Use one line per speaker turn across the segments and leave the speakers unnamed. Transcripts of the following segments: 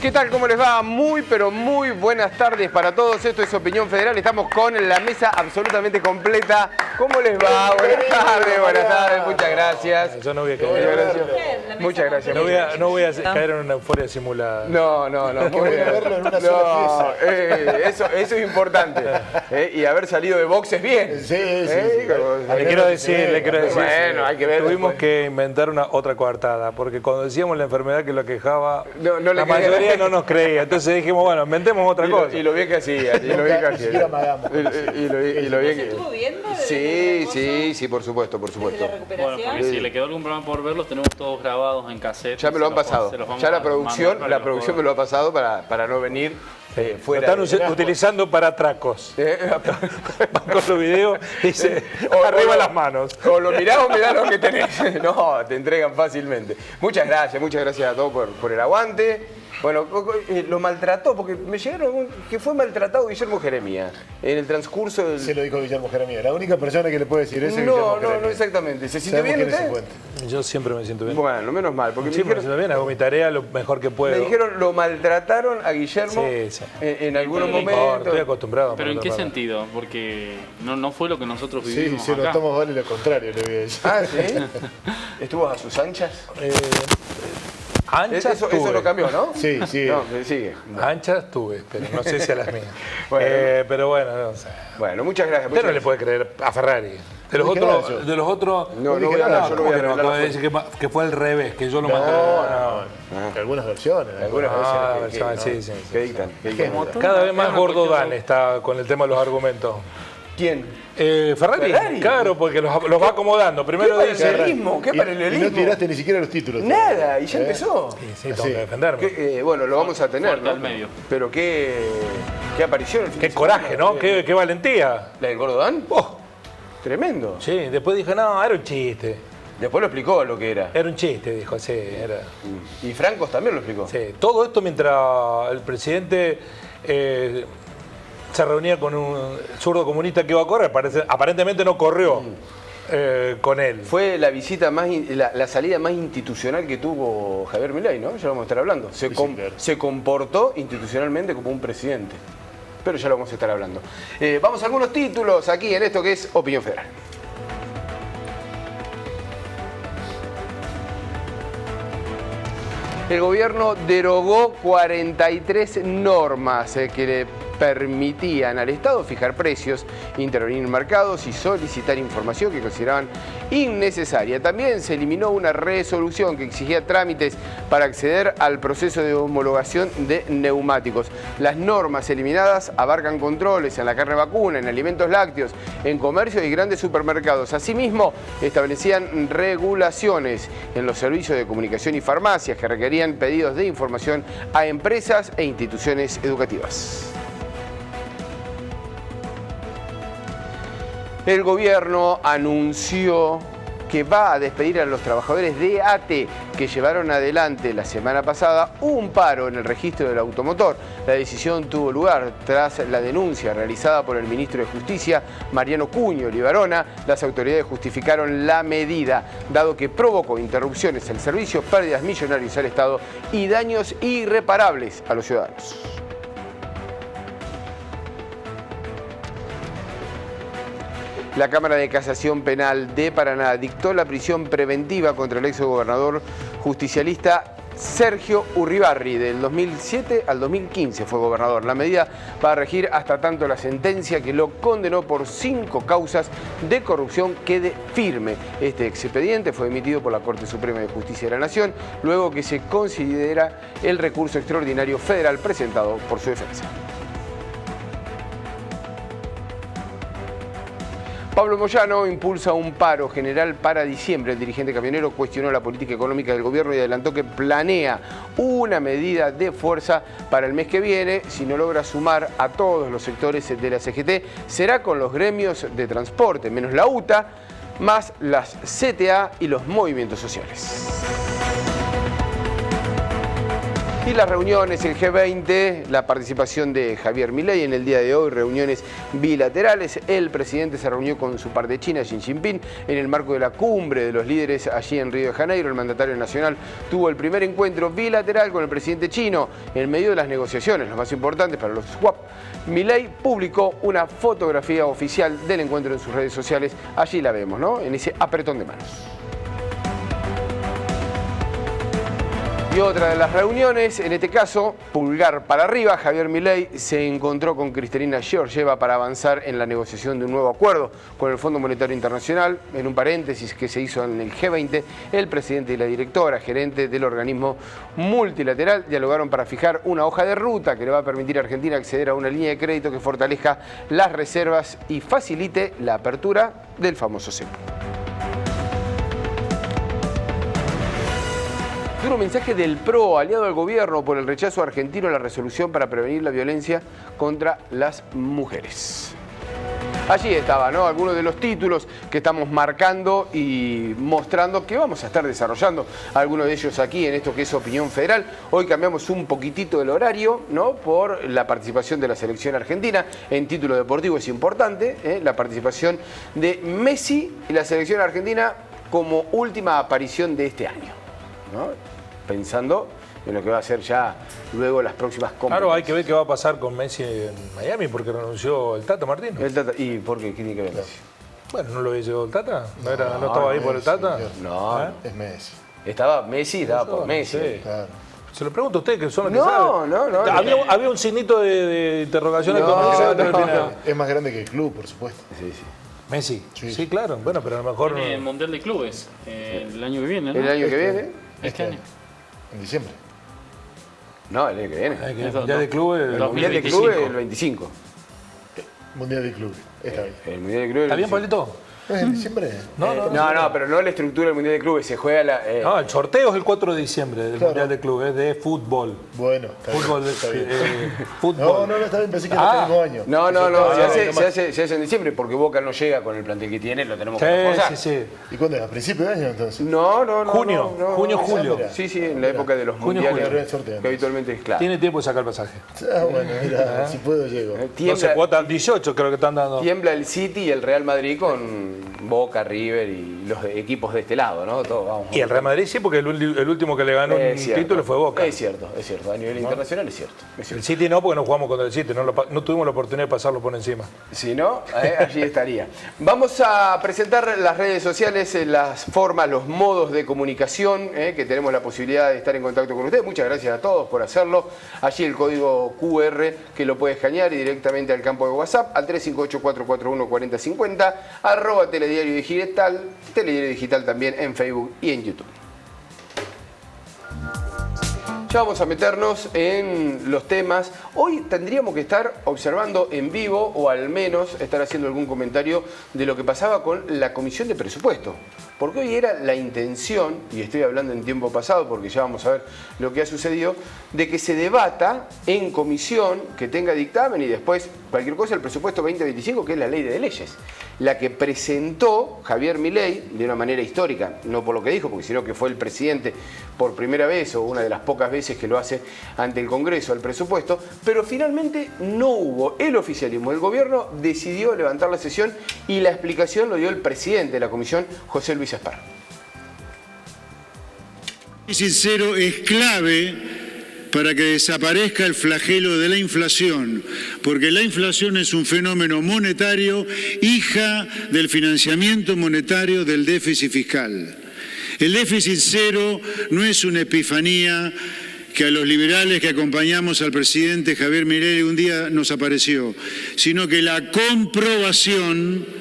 ¿Qué tal? ¿Cómo les va? Muy, pero muy buenas tardes para todos. Esto es Opinión Federal. Estamos con la mesa absolutamente completa. ¿Cómo les va? Buenas tardes. Muchas gracias.
Yo no voy a caer.
Muchas gracias.
No voy a caer en una euforia simulada.
No. Muy bien. Eso es importante. Y haber salido de boxes bien.
Sí.
Le quiero decir.
Bueno, hay que ver.
Tuvimos que inventar otra coartada, porque cuando decíamos la enfermedad que lo quejaba, la
quería.
mayoría no nos creía. Entonces dijimos, bueno, inventemos otra cosa.
Y lo bien que hacía. Y lo bien que hacía.
¿Estuvo viendo?
Sí, por supuesto.
¿De la recuperación?
Bueno, porque si le quedó algún programa por verlos, tenemos todos grabados en cassette.
Ya me lo han pasado. Ya la producción me lo ha pasado para no venir fuera.
Lo están utilizando para atracos. Van con los videos y dice, arriba las manos.
O lo mirás o mirás lo que tenés. No, te entregan fácilmente. Muchas gracias a todos por el aguante. Bueno, lo maltrató, porque me llegaron que fue maltratado Guillermo Jeremías en el transcurso del...
Se lo dijo Guillermo Jeremías. La única persona que le puede decir eso es Guillermo Jeremías.
No, exactamente. ¿Se sintió bien usted?
Yo siempre me siento bien.
Bueno, menos mal. Porque
siempre me siento bien, hago mi tarea lo mejor que puedo.
Me dijeron, lo maltrataron a Guillermo en algunos momentos.
Estoy acostumbrado.
¿Pero en qué sentido? Porque no fue lo que nosotros vivimos
Sí,
acá.
lo tomo vale lo contrario, le voy a decir.
Ah, ¿sí? ¿Estuvo a sus anchas?
Anchas
eso
tuve.
lo cambió, ¿no?
Sí.
No, sigue.
Anchas tuve, pero no sé si a las mías.
Bueno.
Pero bueno, no sé.
Bueno, muchas gracias.
Usted no le puede creer a Ferrari. De los otros...
No voy a hablar, yo no voy a hablar.
Acaba de decir que fue al revés, que yo lo maté.
Algunas versiones.
Sí.
¿Qué dictan?
Cada vez más gordo Dan está con el tema de los argumentos.
¿Quién?
Ferrari. Claro, porque los va acomodando. Primero
¿Qué
dice...
paralelismo? ¿Qué paralelismo?
Y no tiraste ni siquiera los títulos.
Nada, y ya empezó.
Sí, tengo que defenderme.
Bueno, lo vamos a tener,
Fuerte
¿no?
al medio.
Pero qué aparición. el fin
Qué
de semana.
coraje, ¿no? Qué valentía.
¿La del Gordo Dan?
Oh,
Tremendo.
sí, después dije, no, era un chiste.
Después lo explicó lo que era.
Era un chiste, dijo, sí, era...
Y Francos también lo explicó.
Sí, todo esto mientras el presidente se reunía con un zurdo comunista que iba a correr, aparentemente no corrió con él.
Fue la visita la salida más institucional que tuvo Javier Milei, ¿no? Ya lo vamos a estar hablando. Se comportó institucionalmente como un presidente. Pero ya lo vamos a estar hablando. Vamos a algunos títulos aquí en esto que es Opinión Federal. El gobierno derogó 43 normas que le permitían al Estado fijar precios, intervenir en mercados y solicitar información que consideraban innecesaria. También se eliminó una resolución que exigía trámites para acceder al proceso de homologación de neumáticos. Las normas eliminadas abarcan controles en la carne vacuna, en alimentos lácteos, en comercio y grandes supermercados. Asimismo, establecían regulaciones en los servicios de comunicación y farmacias que requerían pedidos de información a empresas e instituciones educativas. El gobierno anunció que va a despedir a los trabajadores de ATE que llevaron adelante la semana pasada un paro en el registro del automotor. La decisión tuvo lugar tras la denuncia realizada por el ministro de Justicia, Mariano Cuño Libarona. Las autoridades justificaron la medida, dado que provocó interrupciones al servicio, pérdidas millonarias al Estado y daños irreparables a los ciudadanos. La Cámara de Casación Penal de Paraná dictó la prisión preventiva contra el exgobernador justicialista Sergio Urribarri. Del 2007 al 2015 fue gobernador. La medida va a regir hasta tanto la sentencia que lo condenó por 5 causas de corrupción quede firme. Este expediente fue emitido por la Corte Suprema de Justicia de la Nación, luego que se considera el recurso extraordinario federal presentado por su defensa. Pablo Moyano impulsa un paro general para diciembre. El dirigente camionero cuestionó la política económica del gobierno y adelantó que planea una medida de fuerza para el mes que viene. Si no logra sumar a todos los sectores de la CGT, será con los gremios de transporte, menos la UTA, más las CTA y los movimientos sociales. Y las reuniones, el G20, la participación de Javier Milei en el día de hoy, reuniones bilaterales. El presidente se reunió con su par de China, Xi Jinping, en el marco de la cumbre de los líderes allí en Río de Janeiro. El mandatario nacional tuvo el primer encuentro bilateral con el presidente chino en medio de las negociaciones, las más importantes para los swap. Milei publicó una fotografía oficial del encuentro en sus redes sociales. Allí la vemos, ¿no? En ese apretón de manos. Y otra de las reuniones, en este caso, pulgar para arriba, Javier Milei se encontró con Kristalina Georgieva para avanzar en la negociación de un nuevo acuerdo con el Fondo Monetario Internacional. En un paréntesis que se hizo en el G20, el presidente y la directora gerente del organismo multilateral dialogaron para fijar una hoja de ruta que le va a permitir a Argentina acceder a una línea de crédito que fortalezca las reservas y facilite la apertura del famoso cepo. Duro mensaje del PRO, aliado al gobierno, por el rechazo argentino a la resolución para prevenir la violencia contra las mujeres. Allí estaba, ¿no? Algunos de los títulos que estamos marcando y mostrando que vamos a estar desarrollando algunos de ellos aquí en esto que es Opinión Federal. Hoy cambiamos un poquitito el horario, ¿no? Por la participación de la selección argentina. En título deportivo es importante, la participación de Messi y la selección argentina como última aparición de este año, ¿no? Pensando en lo que va a ser ya luego las próximas competencias.
Claro, hay que ver qué va a pasar con Messi en Miami porque renunció el Tata Martino.
El Tata, ¿y por qué? ¿Qué tiene que ver Messi?
Bueno, ¿no lo había llevado el Tata? ¿No estaba ahí por el Tata?
No,
¿Eh?
Es Messi.
Estaba Messi, estaba por Messi.
Sí.
Claro.
Se lo pregunto a ustedes que son los que saben.
No.
Había un signito de interrogación.
Es más grande que el club, por supuesto.
Sí.
Messi.
Sí.
Sí, claro. Bueno, pero a lo mejor...
Tiene el Mundial de Clubes el año que viene, ¿no?
¿El año que viene?
Este año.
En diciembre.
No, el año que viene.
El Mundial de Clubes...
El Mundial de Clubes el 25.
Mundial de clubes. Está bien.
El Mundial de Clubes
¿Está bien, Pablito?
¿Es en diciembre?
No, pero no la estructura del Mundial de Clubes. Se juega la...
No, el sorteo es el 4 de diciembre del
Claro.
Mundial de Clubes, es de fútbol.
Bueno, está
Fútbol,
bien. Está bien.
fútbol.
No, está bien. Pensé que era el mismo año.
No, se
más.
hace en diciembre porque Boca no llega con el plantel que tiene, lo tenemos que
Sí,
reforzar.
sí.
¿Y cuándo es? ¿A principio de año entonces?
No.
Junio, julio.
Sí, en la época de los
Junio,
mundiales,
julio.
que habitualmente es claro.
Tiene tiempo de sacar el pasaje.
Ah, bueno, mira, si puedo llego.
12 cuotas, 18 creo que están dando.
Tiembla el City y el Real Madrid con Boca, River y los equipos de este lado, ¿no? Vamos.
Y el Real Madrid sí, porque el último que le ganó un título fue Boca.
Es cierto. A nivel internacional es cierto.
El City no, porque no jugamos contra el City, no tuvimos la oportunidad de pasarlo por encima.
Si no, allí estaría. Vamos a presentar las redes sociales, las formas, los modos de comunicación, que tenemos la posibilidad de estar en contacto con ustedes. Muchas gracias a todos por hacerlo. Allí el código QR que lo puede escanear y directamente al campo de WhatsApp al 358-441-4050, @Telediario Digital, Telediario Digital también en Facebook y en YouTube. Ya vamos a meternos en los temas. Hoy tendríamos que estar observando en vivo o al menos estar haciendo algún comentario de lo que pasaba con la Comisión de Presupuesto. Porque hoy era la intención, y estoy hablando en tiempo pasado porque ya vamos a ver lo que ha sucedido, de que se debata en comisión, que tenga dictamen y después cualquier cosa el presupuesto 2025, que es la ley de leyes. La que presentó Javier Milei de una manera histórica, no por lo que dijo, porque sino que fue el presidente por primera vez o una de las pocas veces que lo hace ante el Congreso al presupuesto, pero finalmente no hubo el oficialismo. El gobierno decidió levantar la sesión y la explicación lo dio el presidente de la comisión, José Luis Espar.
Sincero, es clave para que desaparezca el flagelo de la inflación, porque la inflación es un fenómeno monetario, hija del financiamiento monetario del déficit fiscal. El déficit cero no es una epifanía que a los liberales que acompañamos al presidente Javier Milei un día nos apareció, sino que la comprobación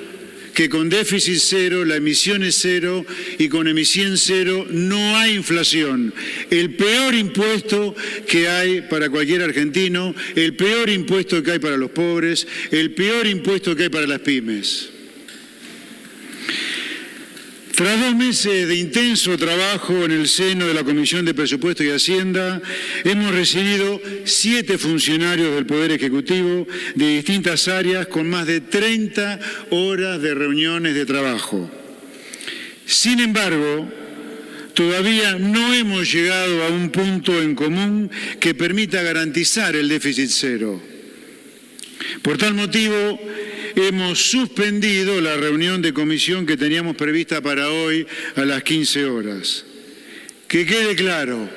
que con déficit cero, la emisión es cero y con emisión cero no hay inflación. El peor impuesto que hay para cualquier argentino, el peor impuesto que hay para los pobres, el peor impuesto que hay para las pymes. Tras 2 meses de intenso trabajo en el seno de la Comisión de Presupuesto y Hacienda, hemos recibido 7 funcionarios del Poder Ejecutivo de distintas áreas con más de 30 horas de reuniones de trabajo. Sin embargo, todavía no hemos llegado a un punto en común que permita garantizar el déficit cero. Por tal motivo, hemos suspendido la reunión de comisión que teníamos prevista para hoy a las 15 horas. Que quede claro.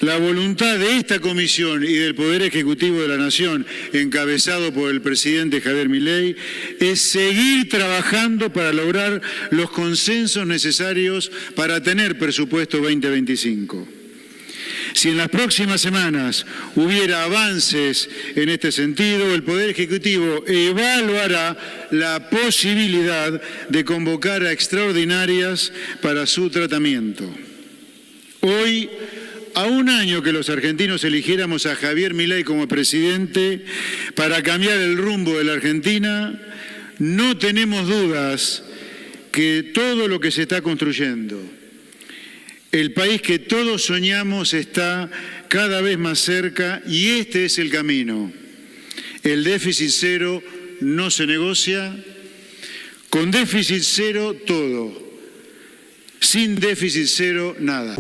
La voluntad de esta comisión y del Poder Ejecutivo de la Nación, encabezado por el presidente Javier Milei, es seguir trabajando para lograr los consensos necesarios para tener presupuesto 2025. Si en las próximas semanas hubiera avances en este sentido, el Poder Ejecutivo evaluará la posibilidad de convocar a extraordinarias para su tratamiento. Hoy, a un año que los argentinos eligiéramos a Javier Milei como presidente para cambiar el rumbo de la Argentina, no tenemos dudas que todo lo que se está construyendo, el país que todos soñamos, está cada vez más cerca y este es el camino. El déficit cero no se negocia, con déficit cero todo, sin déficit cero nada.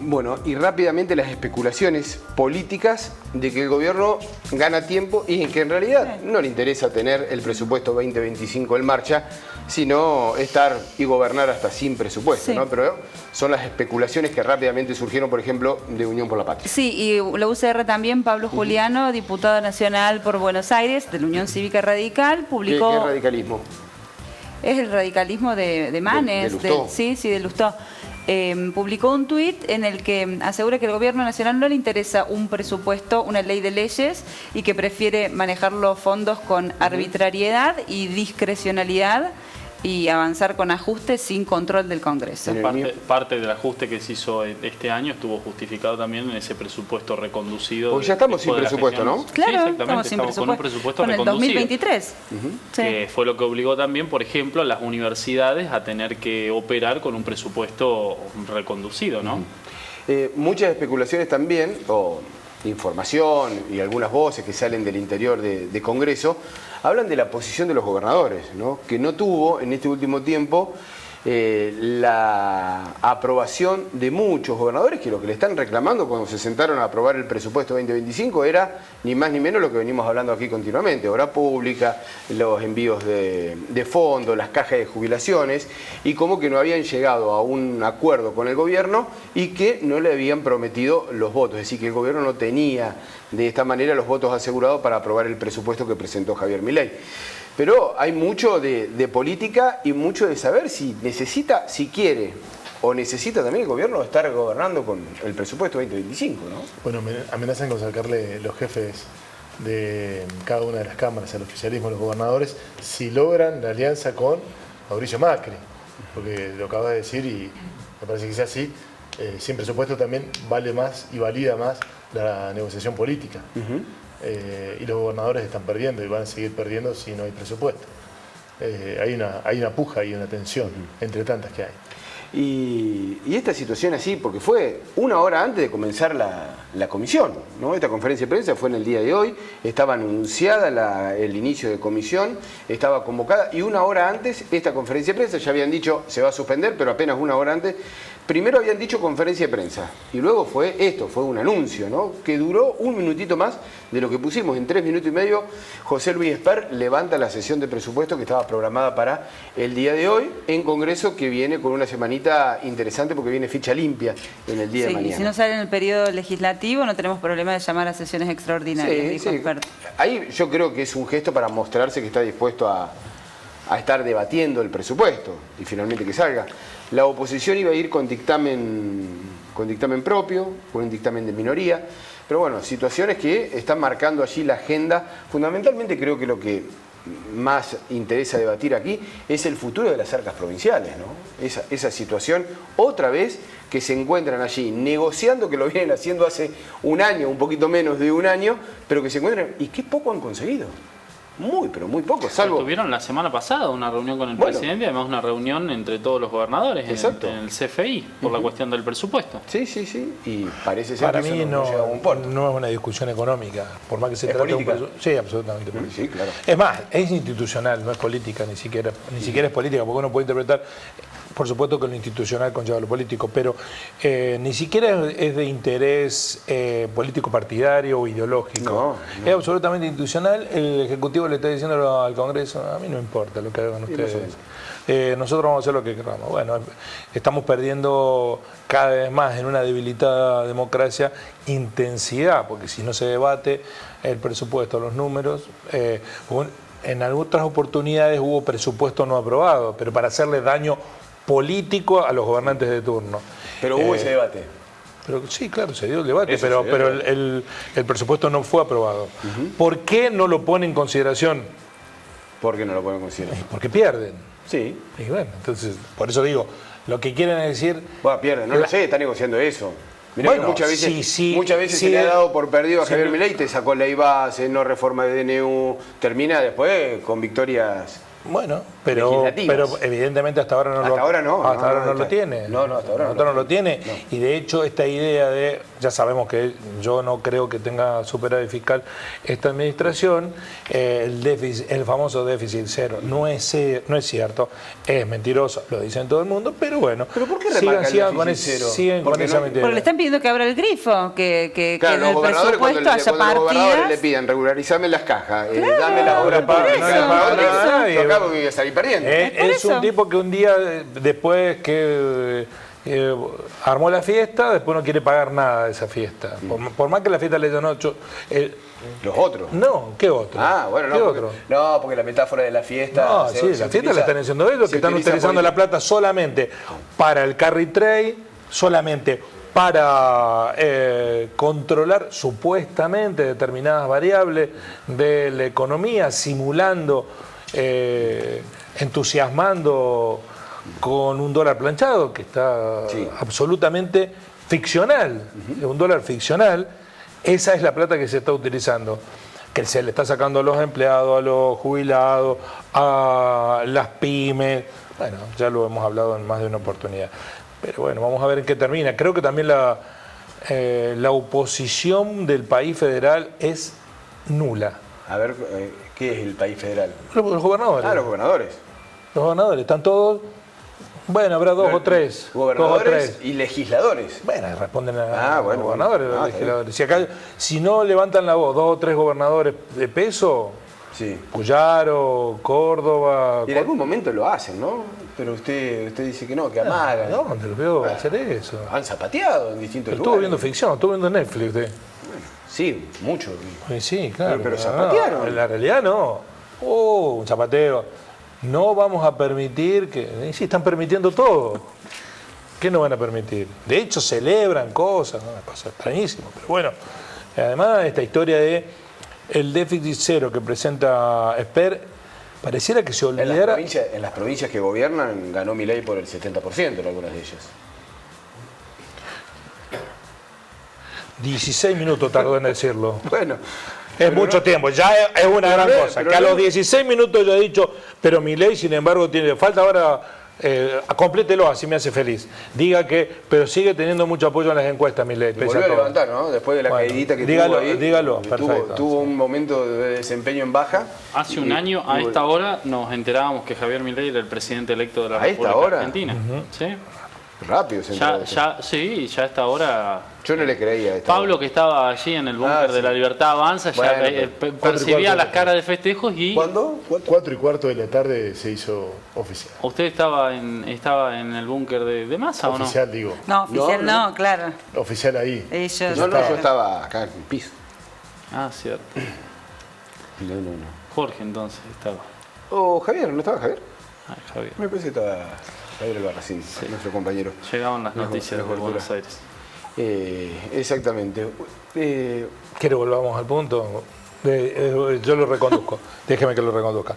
Bueno, y rápidamente las especulaciones políticas de que el gobierno gana tiempo y en que en realidad no le interesa tener el presupuesto 2025 en marcha, sino estar y gobernar hasta sin presupuesto, ¿no? Pero son las especulaciones que rápidamente surgieron, por ejemplo, de Unión por la Patria.
Sí, y la UCR también, Pablo Juliano, diputado nacional por Buenos Aires, de la Unión Cívica Radical, publicó...
¿Qué radicalismo?
Es el radicalismo de Manes,
de Lustó.
Sí, de Lustó. Publicó un tuit en el que asegura que el gobierno nacional no le interesa un presupuesto, una ley de leyes, y que prefiere manejar los fondos con arbitrariedad y discrecionalidad y avanzar con ajustes sin control del Congreso.
Parte del ajuste que se hizo este año estuvo justificado también en ese presupuesto reconducido.
Porque ya estamos sin presupuesto, ¿no?
Claro,
sí,
estamos sin presupuesto.
Con un presupuesto
con
reconducido.
el 2023.
Que fue lo que obligó también, por ejemplo, a las universidades a tener que operar con un presupuesto reconducido, ¿no?
Muchas especulaciones también, o información y algunas voces que salen del interior de Congreso, hablan de la posición de los gobernadores, ¿no? Que no tuvo en este último tiempo la aprobación de muchos gobernadores, que lo que le están reclamando cuando se sentaron a aprobar el presupuesto 2025 era ni más ni menos lo que venimos hablando aquí continuamente: obra pública, los envíos de fondos, las cajas de jubilaciones, y como que no habían llegado a un acuerdo con el gobierno y que no le habían prometido los votos, es decir, que el gobierno no tenía de esta manera los votos asegurados para aprobar el presupuesto que presentó Javier Milei. Pero hay mucho de política y mucho de saber si necesita, si quiere o necesita también el gobierno estar gobernando con el presupuesto 2025, ¿no?
Bueno, amenazan con sacarle los jefes de cada una de las cámaras al oficialismo, a los gobernadores, si logran la alianza con Mauricio Macri. Porque lo acabas de decir y me parece que sea así, sin presupuesto también vale más y valida más la negociación política. Y los gobernadores están perdiendo y van a seguir perdiendo si no hay presupuesto. Hay una puja y una tensión entre tantas que hay.
Y esta situación así, porque fue una hora antes de comenzar la comisión, ¿no? Esta conferencia de prensa fue en el día de hoy, estaba anunciada el inicio de comisión, estaba convocada, y una hora antes esta conferencia de prensa, ya habían dicho se va a suspender, pero apenas una hora antes, primero habían dicho conferencia de prensa, y luego fue esto, fue un anuncio, ¿no? Que duró un minutito más de lo que pusimos. En 3 minutos y medio, José Luis Esper levanta la sesión de presupuesto que estaba programada para el día de hoy, en Congreso, que viene con una semanita interesante porque viene ficha limpia en el día de mañana.
Y si no sale en el periodo legislativo, no tenemos problema de llamar a sesiones extraordinarias, dijo Esper.
Ahí yo creo que es un gesto para mostrarse que está dispuesto a estar debatiendo el presupuesto y finalmente que salga. La oposición iba a ir con dictamen propio, con un dictamen de minoría, pero bueno, situaciones que están marcando allí la agenda. Fundamentalmente creo que lo que más interesa debatir aquí es el futuro de las arcas provinciales, ¿no? Esa situación, otra vez, que se encuentran allí negociando, que lo vienen haciendo hace un año, un poquito menos de un año, pero que se encuentran, y qué poco han conseguido. Muy, pero muy poco, salvo...
Tuvieron la semana pasada una reunión con el
Bueno.
presidente, además una reunión entre todos los gobernadores
Exacto.
en el CFI por la cuestión del presupuesto.
Sí, sí, sí, y parece ser
Para
que
mí
eso no llega a un puerto.
no es una discusión económica, por más que se
¿Es
trate de un
política?
Sí, absolutamente política.
Sí, claro.
Es más, es institucional, no es política, ni siquiera es política, porque uno puede interpretar, por supuesto que lo institucional conlleva lo político, pero ni siquiera es de interés político partidario o ideológico.
No.
Es absolutamente institucional. El Ejecutivo le está diciendo al Congreso, a mí no importa lo que hagan ustedes. Nosotros vamos a hacer lo que queramos. Bueno, estamos perdiendo cada vez más en una debilitada democracia intensidad, porque si no se debate el presupuesto, los números, en otras oportunidades hubo presupuesto no aprobado, pero para hacerle daño político a los gobernantes de turno.
Pero hubo ese debate.
Pero sí, claro, se dio el debate,
Eso
pero,
se dio el
pero el presupuesto no fue aprobado. ¿Por qué no lo pone en consideración?
¿Por qué no lo pueden considerar?
Porque pierden.
Sí.
Y bueno, entonces, por eso digo, lo que quieren decir...
Bueno, pierden, no lo sé, está negociando eso. Mirá
Bueno,
que muchas veces,
sí,
se le ha dado por perdido a
sí,
Javier Milei, te sacó ley base, no reforma de DNU, termina después con victorias.
Bueno, pero evidentemente hasta ahora no
Hasta ahora no,
hasta
no,
ahora
no,
no
está-
lo tiene.
no, hasta ahora
no lo tiene.
No.
Y de hecho esta idea de, ya sabemos que yo no creo que tenga superávit fiscal esta administración, el famoso déficit cero, no es cierto, es mentiroso, lo dicen todo el mundo, pero bueno,
¿Pero por qué remarca el
con
déficit cero?
siguen con
Porque
esa
no-
mentira.
Porque le están pidiendo que abra el grifo, que
Claro,
en
los
el
gobernadores cuando
presupuesto haya
los gobernadores le
partidas.
pidan regularizarme las cajas, dame las obras
por
públicas,
eso,
no,
por eso.
yo acabo de salir perdiendo.
por
Es un
eso.
tipo que un día, después que armó la fiesta, después no quiere pagar nada de esa fiesta. Por más que la fiesta le hayan hecho...
Los otros.
no, ¿qué otro?
Ah, bueno,
¿Qué
no,
otro?
porque la metáfora de la fiesta...
No, sí, la fiesta la están haciendo ellos, que están utilizando la plata solamente para el carry trade, solamente para controlar supuestamente determinadas variables de la economía, simulando, entusiasmando con un dólar planchado, que está
Sí.
absolutamente ficcional, un dólar ficcional. Esa es la plata que se está utilizando, que se le está sacando a los empleados, a los jubilados, a las pymes. Bueno, ya lo hemos hablado en más de una oportunidad. Pero bueno, vamos a ver en qué termina. Creo que también la oposición del país federal es nula.
A ver, ¿qué es el país federal?
Los gobernadores.
Ah, los gobernadores.
Los gobernadores están todos. Bueno, habrá dos o tres.
Gobernadores y legisladores.
Bueno, responden a
bueno,
los gobernadores,
bueno.
los legisladores. Si no levantan la voz 2 o 3 gobernadores de peso,
Sí.
Puyaro, Córdoba...
Y en algún momento lo hacen, ¿no? Pero usted dice que no, que amagan.
¿Dónde los veo hacer eso?
Han zapateado en distintos
Pero
lugares.
estuvo viendo ficción, estuvo viendo Netflix usted.
Sí, mucho.
Y sí, claro.
Pero
no,
zapatearon.
en la realidad no. Un zapateo. No vamos a permitir que... Y sí, están permitiendo todo. ¿Qué no van a permitir? De hecho, celebran cosas, ¿no? Una cosa extrañísima. Pero bueno, además esta historia de el déficit cero que presenta Esper, pareciera que se olvidara...
En las provincias que gobiernan ganó Milei por el 70% en algunas de ellas.
16 minutos tardó en decirlo.
Bueno.
Es mucho tiempo, ya es una gran cosa. Que a los 16 minutos yo he dicho, pero Milei, sin embargo, tiene falta ahora, complételo, así me hace feliz. Diga que, pero sigue teniendo mucho apoyo en las encuestas, Milei.
Y volvió a levantar, ¿no? Después de la caidita que
dígalo,
tuvo ahí.
dígalo, perfecto.
Tuvo un momento de desempeño en baja.
Hace un año, a esta hora, nos enterábamos que Javier Milei era el presidente electo de la
¿A esta
República
hora?
Argentina. ¿Sí?
Rápido se enteró.
Sí, ya a esta hora.
Yo no le creía a esto.
Pablo, que estaba allí en el búnker
sí.
de la Libertad Avanza,
Bueno,
ya percibía las caras de festejos y...
¿Cuándo?
4:15 de la tarde se hizo oficial.
¿Usted estaba en el búnker de Massa o no?
Oficial, digo.
No, oficial
No,
no, claro.
Oficial ahí.
Ellos.
No, yo estaba acá en el piso.
Ah, cierto.
No.
Jorge entonces estaba.
Javier, ¿no estaba Javier?
Ah, Javier.
Me parece que estaba Javier Albarracín, nuestro compañero.
Llegaban las
La
noticias de
cobertura.
Buenos Aires.
Exactamente.
¿Quiere que volvamos al punto? Yo lo reconduzco. Déjeme que lo reconduzca.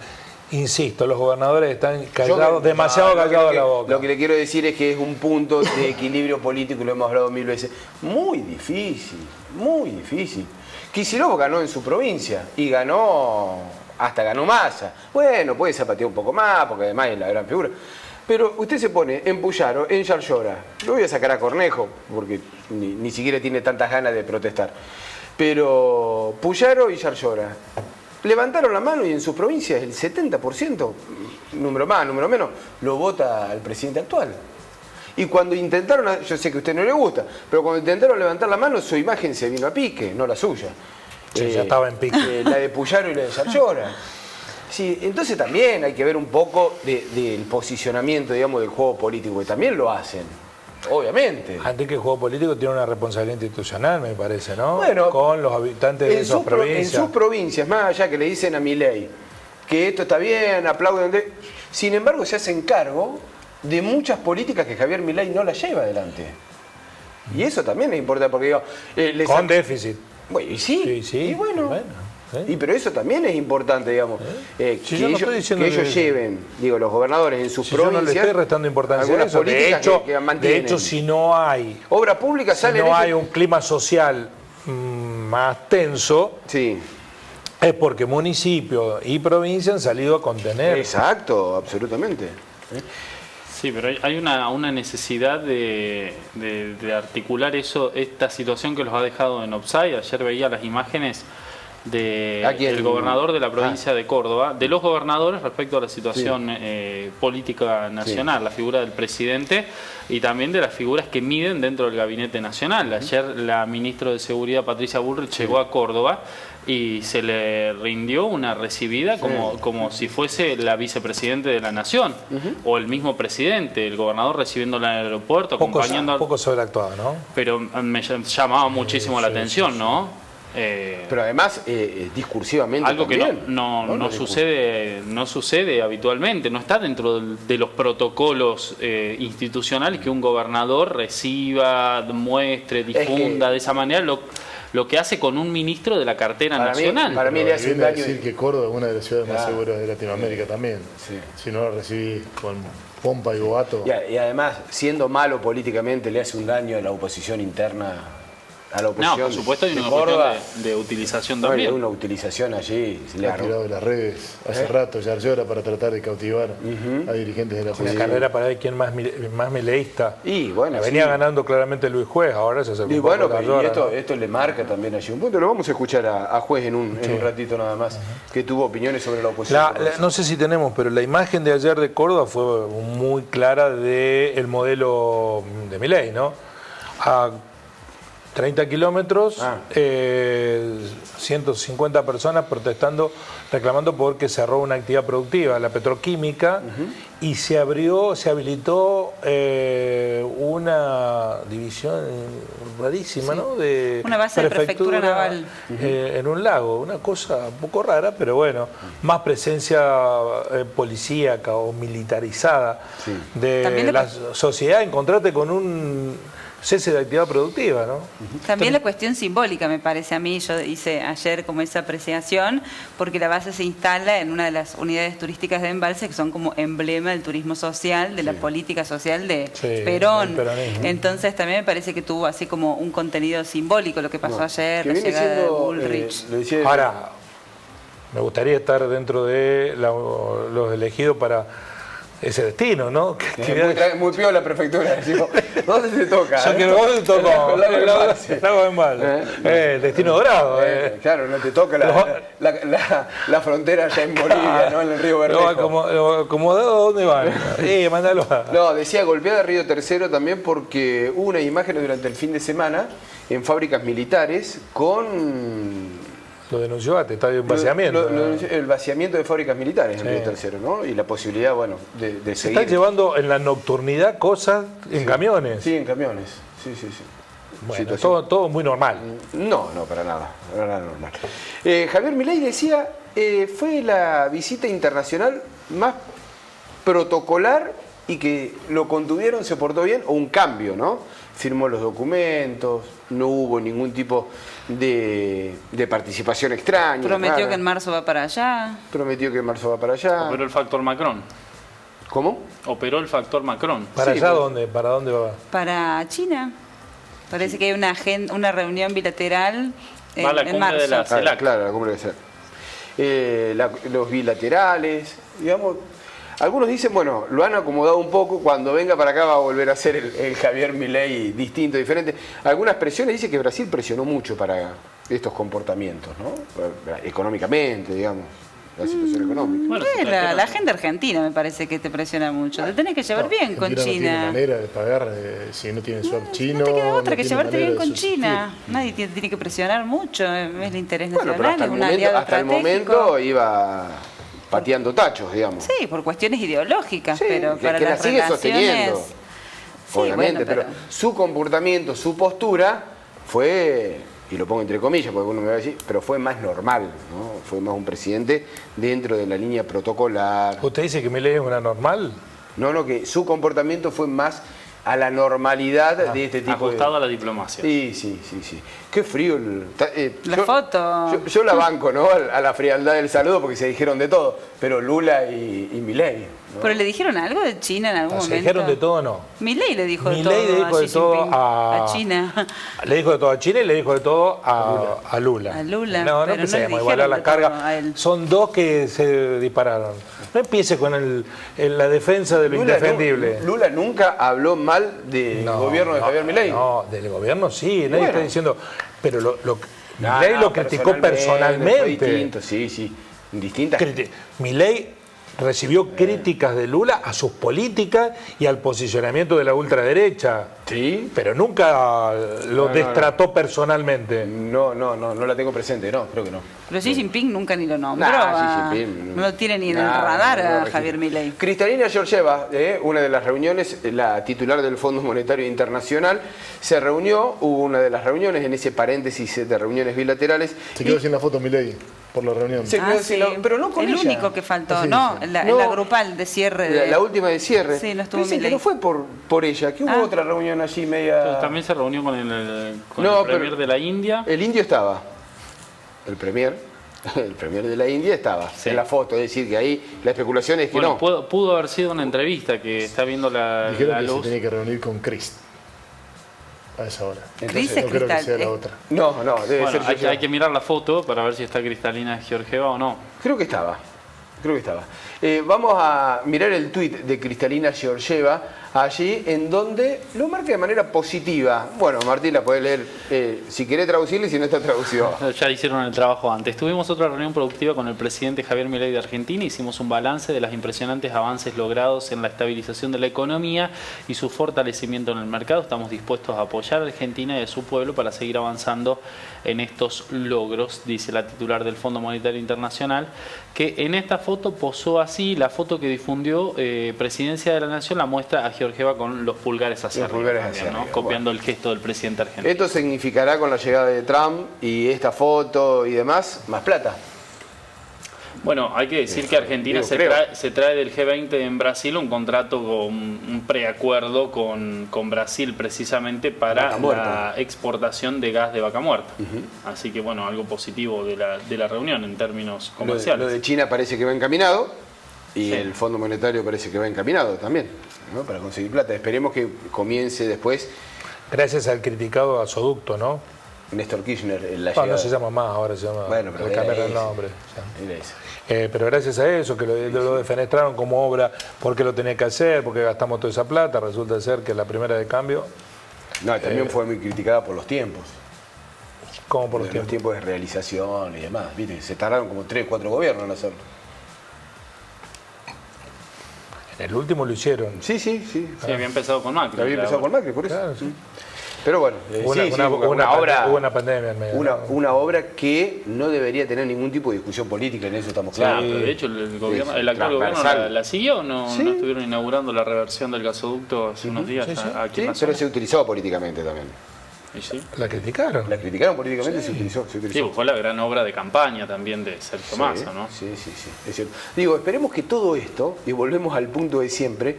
Insisto, los gobernadores están callados, demasiado callados la boca.
Lo que le quiero decir es que es un punto de equilibrio político, lo hemos hablado 1000 veces. Muy difícil, muy difícil. Kicillof ganó en su provincia y ganó hasta ganó Massa. Bueno, puede zapatear un poco más, porque además es la gran figura. Pero usted se pone en Puyaro, en Yarlora, lo voy a sacar a Cornejo, porque ni siquiera tiene tantas ganas de protestar. Pero Puyaro y Yarlora levantaron la mano y en sus provincias el 70%, número más, número menos, lo vota al presidente actual. Y cuando intentaron, yo sé que a usted no le gusta, pero cuando intentaron levantar la mano, su imagen se vino a pique, no la suya.
Sí, ya estaba en pique.
La de Puyaro y la de Yarlora. Sí, entonces también hay que ver un poco del posicionamiento, digamos, del juego político, que también lo hacen, obviamente.
Antes que el juego político tiene una responsabilidad institucional, me parece, ¿no?
Bueno,
con los habitantes de esas provincias.
En sus provincias, más allá que le dicen a Milei que esto está bien, aplauden, sin embargo se hacen cargo de muchas políticas que Javier Milei no las lleva adelante. Y eso también es importante, porque digo...
con déficit.
Bueno, y sí,
sí.
Y bueno.
¿Sí?
Y pero eso también es importante, digamos,
que
ellos lleven, digo, los gobernadores en sus provincias.
Yo no le estoy restando importancia a eso. De hecho, si no hay
obra pública,
si no hay un clima social más tenso,
sí,
es porque municipio y provincia han salido a contener.
Exacto, absolutamente.
Sí, pero hay una necesidad de articular esta situación que los ha dejado en offside. Ayer veía las imágenes del gobernador de la provincia de Córdoba, de los gobernadores respecto a la situación política nacional, la figura del presidente y también de las figuras que miden dentro del gabinete nacional. Ayer la ministra de Seguridad, Patricia Bullrich, llegó a Córdoba y se le rindió una recibida como si fuese la vicepresidente de la nación o el mismo presidente, el gobernador recibiéndola en el aeropuerto, acompañando...
Un poco sobreactuado, ¿no?
Pero me llamaba muchísimo la atención, ¿no?
Pero además discursivamente
algo
también,
que no sucede habitualmente, no está dentro de los protocolos institucionales que un gobernador reciba, muestre, difunda de esa manera lo que hace con un ministro de la cartera nacional.
Para mí le hace un daño decir que Córdoba es una de las ciudades más seguras de Latinoamérica también. Sí. Si no lo recibís con pompa y boato.
Y además, siendo malo políticamente, le hace un daño a la oposición interna. A la oposición,
no, por supuesto hay una cuestión de utilización también.
Hay una utilización allí.
Se le ha tirado de las redes hace rato, ya llora para tratar de cautivar a dirigentes de la oposición.
Una carrera para ver quién más mileísta.
Y bueno,
venía ganando claramente Luis Juez, ahora se acercó.
Y bueno, esto le marca también allí un punto. Lo vamos a escuchar a Juez en un ratito nada más, que tuvo opiniones sobre la oposición.
No sé si tenemos, pero la imagen de ayer de Córdoba fue muy clara del modelo de Milei, ¿no? A 30 kilómetros, 150 personas protestando, reclamando porque cerró una actividad productiva, la petroquímica, y se habilitó una división rarísima, ¿no? De
una base de prefectura naval.
En un lago, una cosa un poco rara, pero bueno, más presencia policíaca o militarizada de la sociedad, encontrarte con un cese de actividad productiva, ¿no?
También la cuestión simbólica, me parece a mí, yo hice ayer como esa apreciación, porque la base se instala en una de las unidades turísticas de Embalse, que son como emblema del turismo social, de la política social de Perón. Entonces también me parece que tuvo así como un contenido simbólico lo que pasó ayer, la llegada de Bullrich.
Ahora, me gustaría estar dentro de los elegidos para ese destino, ¿no?
Muy piola la prefectura. Digo, ¿dónde te toca?
Yo quiero, ¿dónde te tocó? Lago de Embalse. Destino dorado.
Claro, no te toca la frontera allá en Bolivia, ¿no? En el río Bermejo.
¿Acomodado dónde van? Mándalo a...
No, decía golpeada Río Tercero también porque hubo unas imágenes durante el fin de semana en fábricas militares con...
Lo denunció ATE, está de un vaciamiento.
El vaciamiento de fábricas militares en Río Tercero, ¿no? Y la posibilidad, bueno, de seguir.
Se están llevando en la nocturnidad cosas en camiones.
Sí, en camiones. Sí.
Bueno, todo muy normal.
No, para nada normal. Javier Milei decía, fue la visita internacional más protocolar y que lo contuvieron, se portó bien, o un cambio, ¿no? Firmó los documentos, no hubo ningún tipo de participación extraña.
Prometió que en marzo va para allá.
Operó el factor Macron.
¿Cómo?
Operó el factor Macron.
¿Para allá dónde? ¿Para dónde va?
Para China. Parece que hay una reunión bilateral
va a la
en
cumbre
marzo.
de la CELAC.
Claro, la cumbre de la CELAC. los bilaterales, digamos. Algunos dicen, bueno, lo han acomodado un poco, cuando venga para acá va a volver a ser el Javier Milei distinto, diferente. Algunas presiones dicen que Brasil presionó mucho para estos comportamientos, ¿no? Económicamente, digamos, la situación económica.
Bueno, la agenda argentina me parece que te presiona mucho. Te tenés que llevar bien con China.
No tiene manera de pagar si no tiene swap chino.
No te queda otra que llevarte bien con
subsistir.
China. Nadie tiene que presionar mucho. Es el interés
Bueno,
nacional,
pero
es un aliado
hasta el
estratégico.
momento iba pateando tachos, digamos.
Sí, por cuestiones ideológicas,
Sí,
pero para
que la
las
sigue
relaciones...
sosteniendo,
Sí,
obviamente,
bueno,
pero su comportamiento, su postura fue, y lo pongo entre comillas porque uno me va a decir, pero fue más normal, ¿no? Fue más un presidente dentro de la línea protocolar.
¿Usted dice que Milei es una normal?
No, que su comportamiento fue más a la normalidad de este tipo
Ajustado
de...
a la diplomacia.
Sí. Qué frío.
La foto.
Yo la banco, ¿no? A la frialdad del saludo porque se dijeron de todo. Pero Lula y Milei, ¿no?
¿Pero le dijeron algo de China en algún momento?
¿Se dijeron de todo o no?
Milei le dijo de todo
Milei le dijo
a
de
Xi
todo
Jinping,
a
China.
Le dijo de todo a China y le dijo de todo a Lula.
A Lula,
No
pero no
empecemos
le
a igualar
dijeron
las
de todo a
cargas.
él.
Son dos que se dispararon. No empiece con la defensa de lo indefendible.
Lula nunca habló mal del gobierno de Javier Milei.
No, del gobierno sí, nadie está diciendo. Pero Milei
No,
lo criticó personalmente.
Fue distinto, sí. Distintas.
Milei recibió críticas de Lula a sus políticas y al posicionamiento de la ultraderecha.
Sí.
Pero nunca lo destrató personalmente.
No la tengo presente, no, creo que no.
Pero Xi Jinping nunca ni lo nombró.
Xi Jinping,
no lo tiene ni en el radar a Javier Milei.
Cristalina Georgieva, una de las reuniones, la titular del Fondo Monetario Internacional, se reunió, hubo una de las reuniones en ese paréntesis de reuniones bilaterales.
Se quedó sin la foto Milei por la reunión.
Se quedó sin pero no con
el
ella.
único que faltó,
Sí,
no,
sí.
la grupal de cierre.
La última de cierre.
Sí, no estuvo
Dicen que
Milei.
no fue por ella, que hubo otra reunión allí media...
Pero también se reunió con el
No,
premier
pero-
de la India.
El indio estaba. El premier de la India estaba
Sí.
en la foto, es decir, que ahí la especulación es que
Bueno,
no.
pudo haber sido una entrevista que está viendo la
Dijeron que
luz.
se tenía que reunir con Chris a esa hora.
Cris
No
es
creo que
Cristal.
sea la otra.
No, debe
Bueno,
ser Georgieva.
hay que mirar la foto para ver si está Cristalina Georgieva o no.
Creo que estaba. Vamos a mirar el tuit de Cristalina Georgieva allí, en donde lo marca de manera positiva. Bueno, Martín la puede leer si quiere traducirle y si no está traducido.
Ya hicieron el trabajo antes. Tuvimos otra reunión productiva con el presidente Javier Milei de Argentina. Hicimos un balance de los impresionantes avances logrados en la estabilización de la economía y su fortalecimiento en el mercado. Estamos dispuestos a apoyar a Argentina y a su pueblo para seguir avanzando en estos logros, dice la titular del Fondo Monetario Internacional, que en esta foto posó así. La foto que difundió Presidencia de la Nación la muestra a Georgieva con los pulgares hacia
Los
arriba,
pulgares
también,
hacia
¿no?
arriba,
Copiando el gesto del presidente argentino.
Esto significará, con la llegada de Trump y esta foto y demás, más plata.
Bueno, hay que decir que Argentina se trae del G20 en Brasil un contrato con un preacuerdo con Brasil precisamente para
Vaca muerta.
la exportación de gas de vaca muerta. Así que bueno, algo positivo de la reunión en términos comerciales.
Lo de China parece que va encaminado y
Sí.
el Fondo Monetario parece que va encaminado también, ¿no? Para conseguir plata. Esperemos que comience después
Gracias al criticado gasoducto, ¿no?
Néstor Kirchner en la
No,
llegada.
no se llama más, ahora se llama.
Bueno, pero
le
era
cambiaron el
ese.
nombre. ya.
Era ese.
Pero gracias a eso, que lo defenestraron como obra porque lo tenía que hacer, porque gastamos toda esa plata, resulta ser que la primera de cambio,
No, y también fue muy criticada por los tiempos.
como por los
Los
tiempos.
tiempos de realización y demás. ¿Viste? Se tardaron como 3 o 4 gobiernos en hacerlo.
En el último lo hicieron.
Sí.
Sí, había empezado con Macri.
Había empezado con Macri, por eso.
Claro, sí.
Pero bueno,
Hubo una pandemia en medio.
una obra que no debería tener ningún tipo de discusión política, en eso estamos
Claro,
claros.
pero de hecho el gobierno,
Sí,
el actual gobierno
transversal.
la siguió, ¿no?
Sí.
¿No estuvieron inaugurando la reversión del gasoducto hace unos días
sí, sí.
aquí
Sí,
en la
pero
zona?
se utilizó políticamente también.
Y sí.
La criticaron.
La criticaron políticamente, se utilizó.
Sí, fue la gran obra de campaña también de Sergio Massa, ¿no?
Sí, es cierto. Digo, esperemos que todo esto, y volvemos al punto de siempre,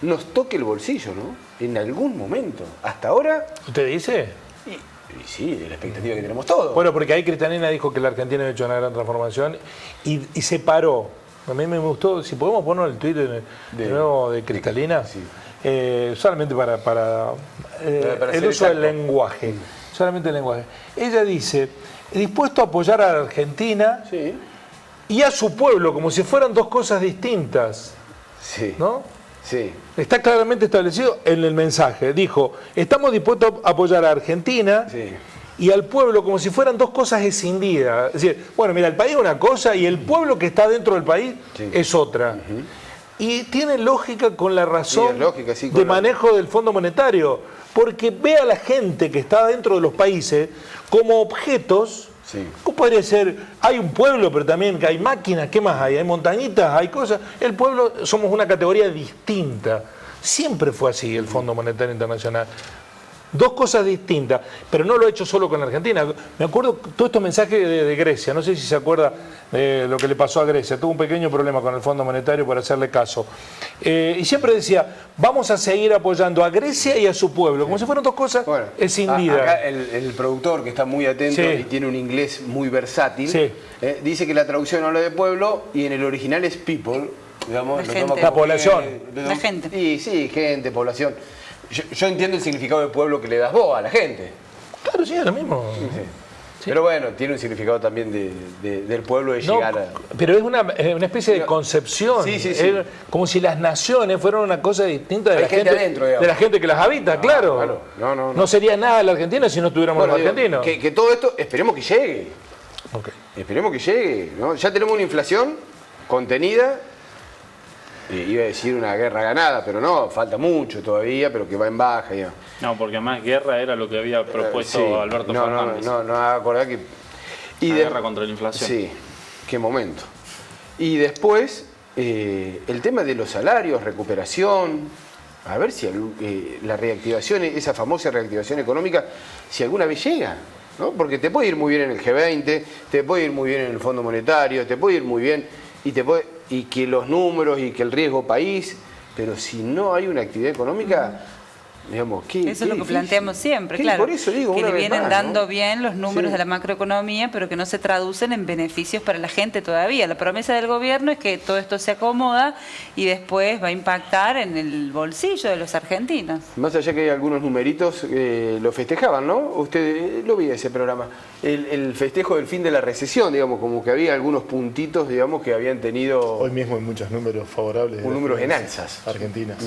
nos toque el bolsillo, ¿no? En algún momento. Hasta ahora,
¿Usted dice?
y sí, de la expectativa que tenemos todos.
Bueno, porque ahí Cristalina dijo que la Argentina había hecho una gran transformación y se paró. A mí me gustó, si podemos poner el tuit de nuevo de Cristalina,
sí.
solamente para el
ser
uso del
exacto.
lenguaje. Solamente el lenguaje. Ella dice, dispuesto a apoyar a la Argentina
Sí.
y a su pueblo, como si fueran dos cosas distintas.
Sí.
¿No?
Sí.
Está claramente establecido en el mensaje. Dijo, estamos dispuestos a apoyar a Argentina y al pueblo como si fueran dos cosas escindidas. Es decir, bueno, mira, el país es una cosa y el pueblo que está dentro del país es otra. Y tiene lógica con la razón de manejo del Fondo Monetario, porque ve a la gente que está dentro de los países como objetos. ¿Cómo podría ser? Hay un pueblo, pero también hay máquinas, ¿qué más hay? Hay montañitas, hay cosas. El pueblo somos una categoría distinta. Siempre fue así el Fondo Monetario Internacional. Dos cosas distintas, pero no lo he hecho solo con Argentina. Me acuerdo todos estos mensajes de Grecia, no sé si se acuerda de lo que le pasó a Grecia. Tuvo un pequeño problema con el Fondo Monetario por hacerle caso. Y siempre decía, vamos a seguir apoyando a Grecia y a su pueblo, como si fueran dos cosas escindidas.
Acá el productor, que está muy atento y tiene un inglés muy versátil, dice que la traducción habla de pueblo y en el original es people. Digamos,
la población.
La gente.
Y sí, gente, población. Yo entiendo el significado de pueblo que le das vos a la gente.
Claro, sí, es lo mismo.
Pero bueno, tiene un significado también del pueblo de llegar a...
Pero es una especie de concepción. Como si las naciones fueran una cosa distinta de la gente adentro, de la gente que las habita, claro. No sería nada la Argentina si no tuviéramos los argentinos.
Que todo esto, esperemos que llegue. Esperemos que llegue, ¿no? Ya tenemos una inflación contenida. Iba a decir una guerra ganada, pero no, falta mucho todavía, pero que va en baja. Ya.
No, porque además guerra era lo que había propuesto Alberto Fernández.
No, acordá que...
guerra contra la inflación.
Sí, qué momento. Y después, el tema de los salarios, recuperación, a ver si la reactivación, esa famosa reactivación económica, si alguna vez llega, ¿no? Porque te puede ir muy bien en el G20, te puede ir muy bien en el Fondo Monetario, te puede ir muy bien y que los números y que el riesgo país, pero si no hay una actividad económica, digamos,
eso es lo que planteamos siempre, claro.
Por eso digo,
que le vienen dando bien los números de la macroeconomía, pero que no se traducen en beneficios para la gente todavía. La promesa del gobierno es que todo esto se acomoda y después va a impactar en el bolsillo de los argentinos.
Más allá que hay algunos numeritos, lo festejaban, ¿no? Usted lo vi ese programa. El festejo del fin de la recesión, digamos, como que había algunos puntitos, digamos, que habían tenido...
Hoy mismo hay muchos números favorables.
Números en alzas.
Argentinas.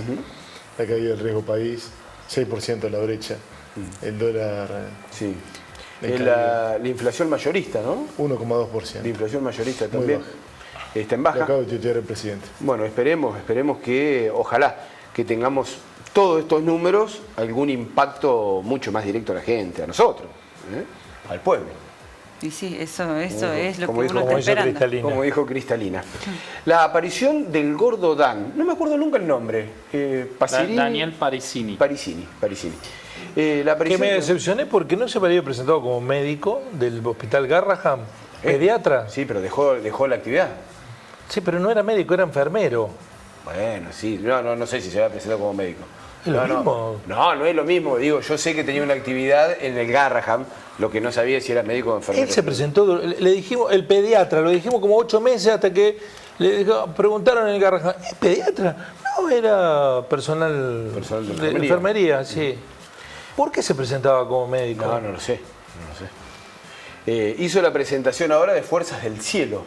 La caída del riesgo país, 6% de la brecha. El dólar...
Sí. La inflación mayorista, ¿no?
1,2%.
La inflación mayorista también está en baja.
Lo acaba de tuitear el presidente.
Bueno, esperemos que, ojalá, que tengamos todos estos números, algún impacto mucho más directo a la gente, a nosotros, al pueblo.
Y sí, eso es lo que uno
está esperando.
Como dijo Cristalina. La aparición del gordo Dan, no me acuerdo nunca el nombre.
Daniel Parisini.
Parisini.
Que me decepcioné porque no se había presentado como médico del Hospital Garrahan, pediatra.
Sí, pero dejó la actividad.
Sí, pero no era médico, era enfermero.
Bueno, sí, no sé si se había presentado como médico.
¿Es lo mismo?
No es lo mismo. Digo, yo sé que tenía una actividad en el Garrahan, lo que no sabía si era médico o enfermero.
Él se presentó, le dijimos, el pediatra, lo dijimos como 8 meses hasta que preguntaron en el Garrahan, ¿es pediatra? No, era personal de enfermería, sí. ¿Por qué se presentaba como médico?
No lo sé. Hizo la presentación ahora de Fuerzas del Cielo.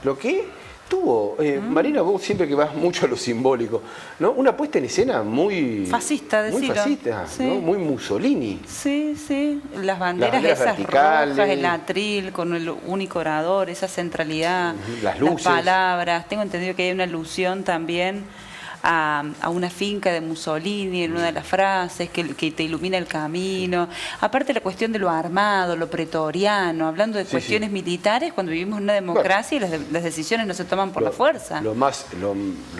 Lo que tuvo, Marina, vos siempre que vas mucho a lo simbólico, ¿no? Una puesta en escena muy
fascista,
muy fascista,
sí.
¿no? Muy Mussolini.
Sí. Las banderas esas rojas, el atril con el único orador, esa centralidad,
las luces,
las palabras. Tengo entendido que hay una alusión también a una finca de Mussolini en una de las frases, que te ilumina el camino. Aparte la cuestión de lo armado, lo pretoriano, hablando de cuestiones militares, cuando vivimos en una democracia y las decisiones no se toman por la fuerza.
Lo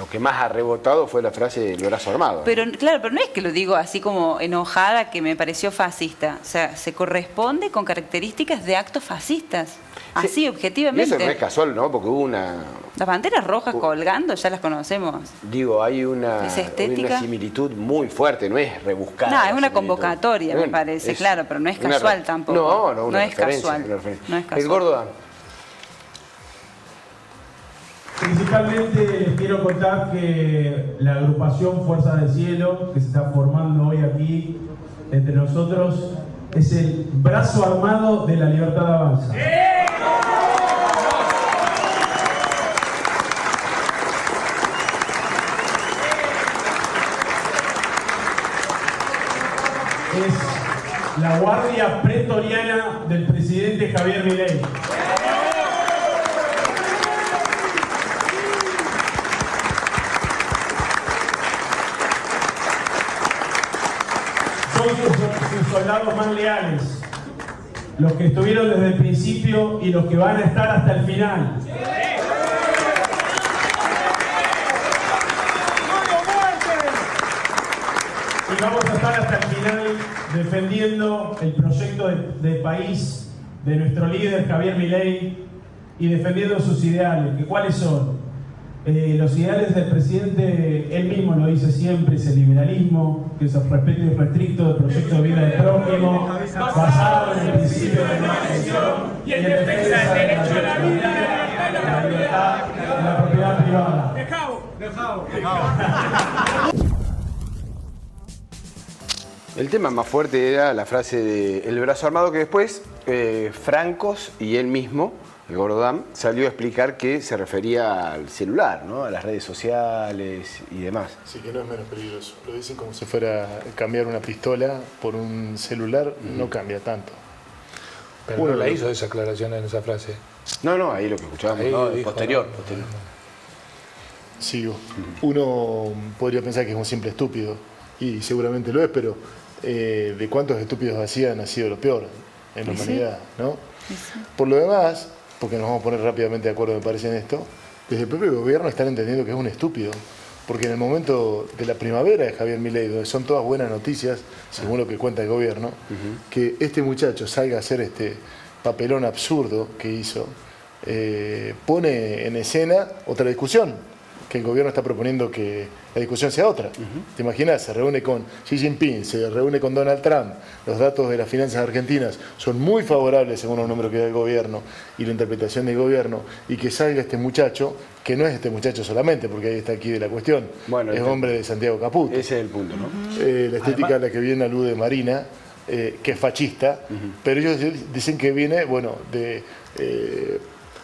que más ha rebotado fue la frase del brazo armado.
Pero claro, pero no es que lo digo así como enojada, que me pareció fascista. O sea, se corresponde con características de actos fascistas. Así, objetivamente.
Y eso no es casual, ¿no? Porque hubo
las banderas rojas colgando, ya las conocemos.
Digo, hay una similitud muy fuerte, no es rebuscada.
No, es una convocatoria, me parece, claro, pero no es casual tampoco.
No es casual. El gordo Dan.
Principalmente les quiero contar que la agrupación Fuerzas del Cielo, que se está formando hoy aquí entre nosotros, es el brazo armado de la Libertad Avanza. la guardia pretoriana del presidente Javier Milei. Son sus soldados más leales, los que estuvieron desde el principio y los que van a estar hasta el final. Y vamos a estar hasta el final defendiendo el proyecto de país de nuestro líder Javier Milei y defendiendo sus ideales. ¿Cuáles son? Los ideales del presidente, él mismo lo dice siempre, es el liberalismo, que es el respeto irrestricto del proyecto de vida del prójimo, basado en el principio de no agresión y en defensa del derecho a la vida, la libertad y la propiedad privada.
El tema más fuerte era la frase de el brazo armado, que después Francos y él mismo, el Gordán, salió a explicar que se refería al celular, ¿no? A las redes sociales y demás.
Sí, que no es menos peligroso. Lo dicen como si fuera cambiar una pistola por un celular, no cambia tanto.
Pero uno la hizo esa aclaración en esa frase.
No, ahí lo que escuchábamos,
ahí
¿no?
dijo,
Posterior.
Sigo. Uno podría pensar que es un simple estúpido, y seguramente lo es, pero de cuántos estúpidos así han nacido lo peor en la humanidad, ¿no? Por lo demás, porque nos vamos a poner rápidamente de acuerdo, me parece, en esto, desde el propio gobierno están entendiendo que es un estúpido, porque en el momento de la primavera de Javier Milei, donde son todas buenas noticias, según lo que cuenta el gobierno, que este muchacho salga a hacer este papelón absurdo que hizo, pone en escena otra discusión, que el gobierno está proponiendo que la discusión sea otra. ¿Te imaginas? Se reúne con Xi Jinping, se reúne con Donald Trump, los datos de las finanzas argentinas son muy favorables según los números que da el gobierno y la interpretación del gobierno, y que salga este muchacho, que no es este muchacho solamente, porque ahí está aquí de la cuestión, bueno, es hombre de Santiago Caputo.
Ese es el punto, ¿no?
La estética a la que viene alude Marina, que es fascista, pero ellos dicen que viene, bueno, de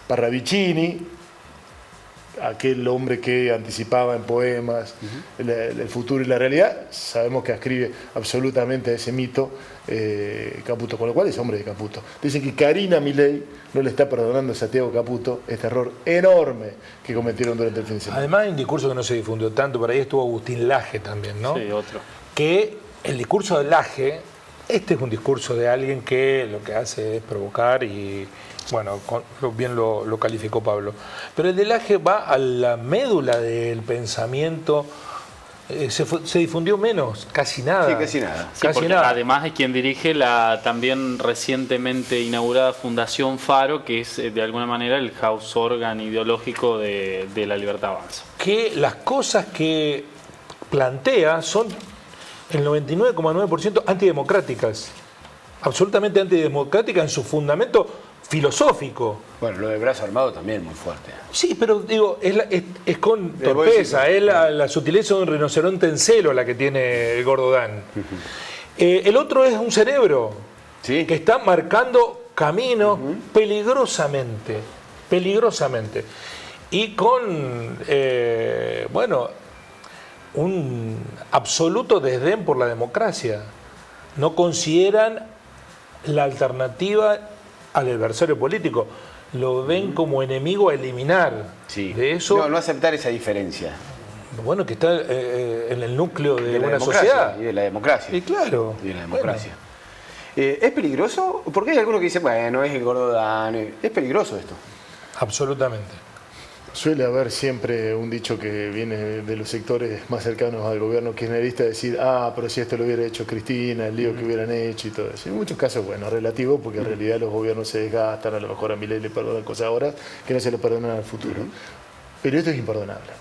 Parravicini, aquel hombre que anticipaba en poemas el futuro y la realidad. Sabemos que ascribe absolutamente a ese mito Caputo, con lo cual es hombre de Caputo. Dicen que Karina Milei no le está perdonando a Santiago Caputo este error enorme que cometieron durante el fin de semana.
Además hay un discurso que no se difundió tanto, por ahí estuvo Agustín Laje también, ¿no?
Sí, otro.
Que el discurso de Laje, este es un discurso de alguien que lo que hace es provocar y, bueno, bien lo calificó Pablo. Pero el de Laje va a la médula del pensamiento, se difundió menos, casi nada.
Sí, casi nada.
Sí,
casi
porque
nada.
Además es quien dirige la también recientemente inaugurada Fundación Faro, que es de alguna manera el house organ ideológico de La Libertad Avanza.
Que las cosas que plantea son el 99,9% antidemocráticas, absolutamente antidemocráticas en su fundamento filosófico.
Bueno, lo de brazo armado también muy fuerte.
Sí, pero digo, es con torpeza, es la sutileza de un rinoceronte en celo la que tiene el gordo Dan. El otro es un cerebro que está marcando caminos peligrosamente. Y con, un absoluto desdén por la democracia. No consideran la alternativa al adversario político. Lo ven como enemigo a eliminar.
Sí.
De eso,
no aceptar esa diferencia.
Bueno, que está en el núcleo de una
democracia,
sociedad.
Y de la democracia.
Y claro.
Y de la democracia. Bueno. ¿Es peligroso? Porque hay algunos que dicen, bueno, es el gordo Dan. ¿Es peligroso esto?
Absolutamente.
Suele haber siempre un dicho que viene de los sectores más cercanos al gobierno kirchnerista, decir, pero si esto lo hubiera hecho Cristina, el lío que hubieran hecho y todo eso. En muchos casos, bueno, relativo, porque en realidad los gobiernos se desgastan, a lo mejor a Milei le perdonan cosas ahora que no se lo perdonan al futuro. Pero esto es imperdonable.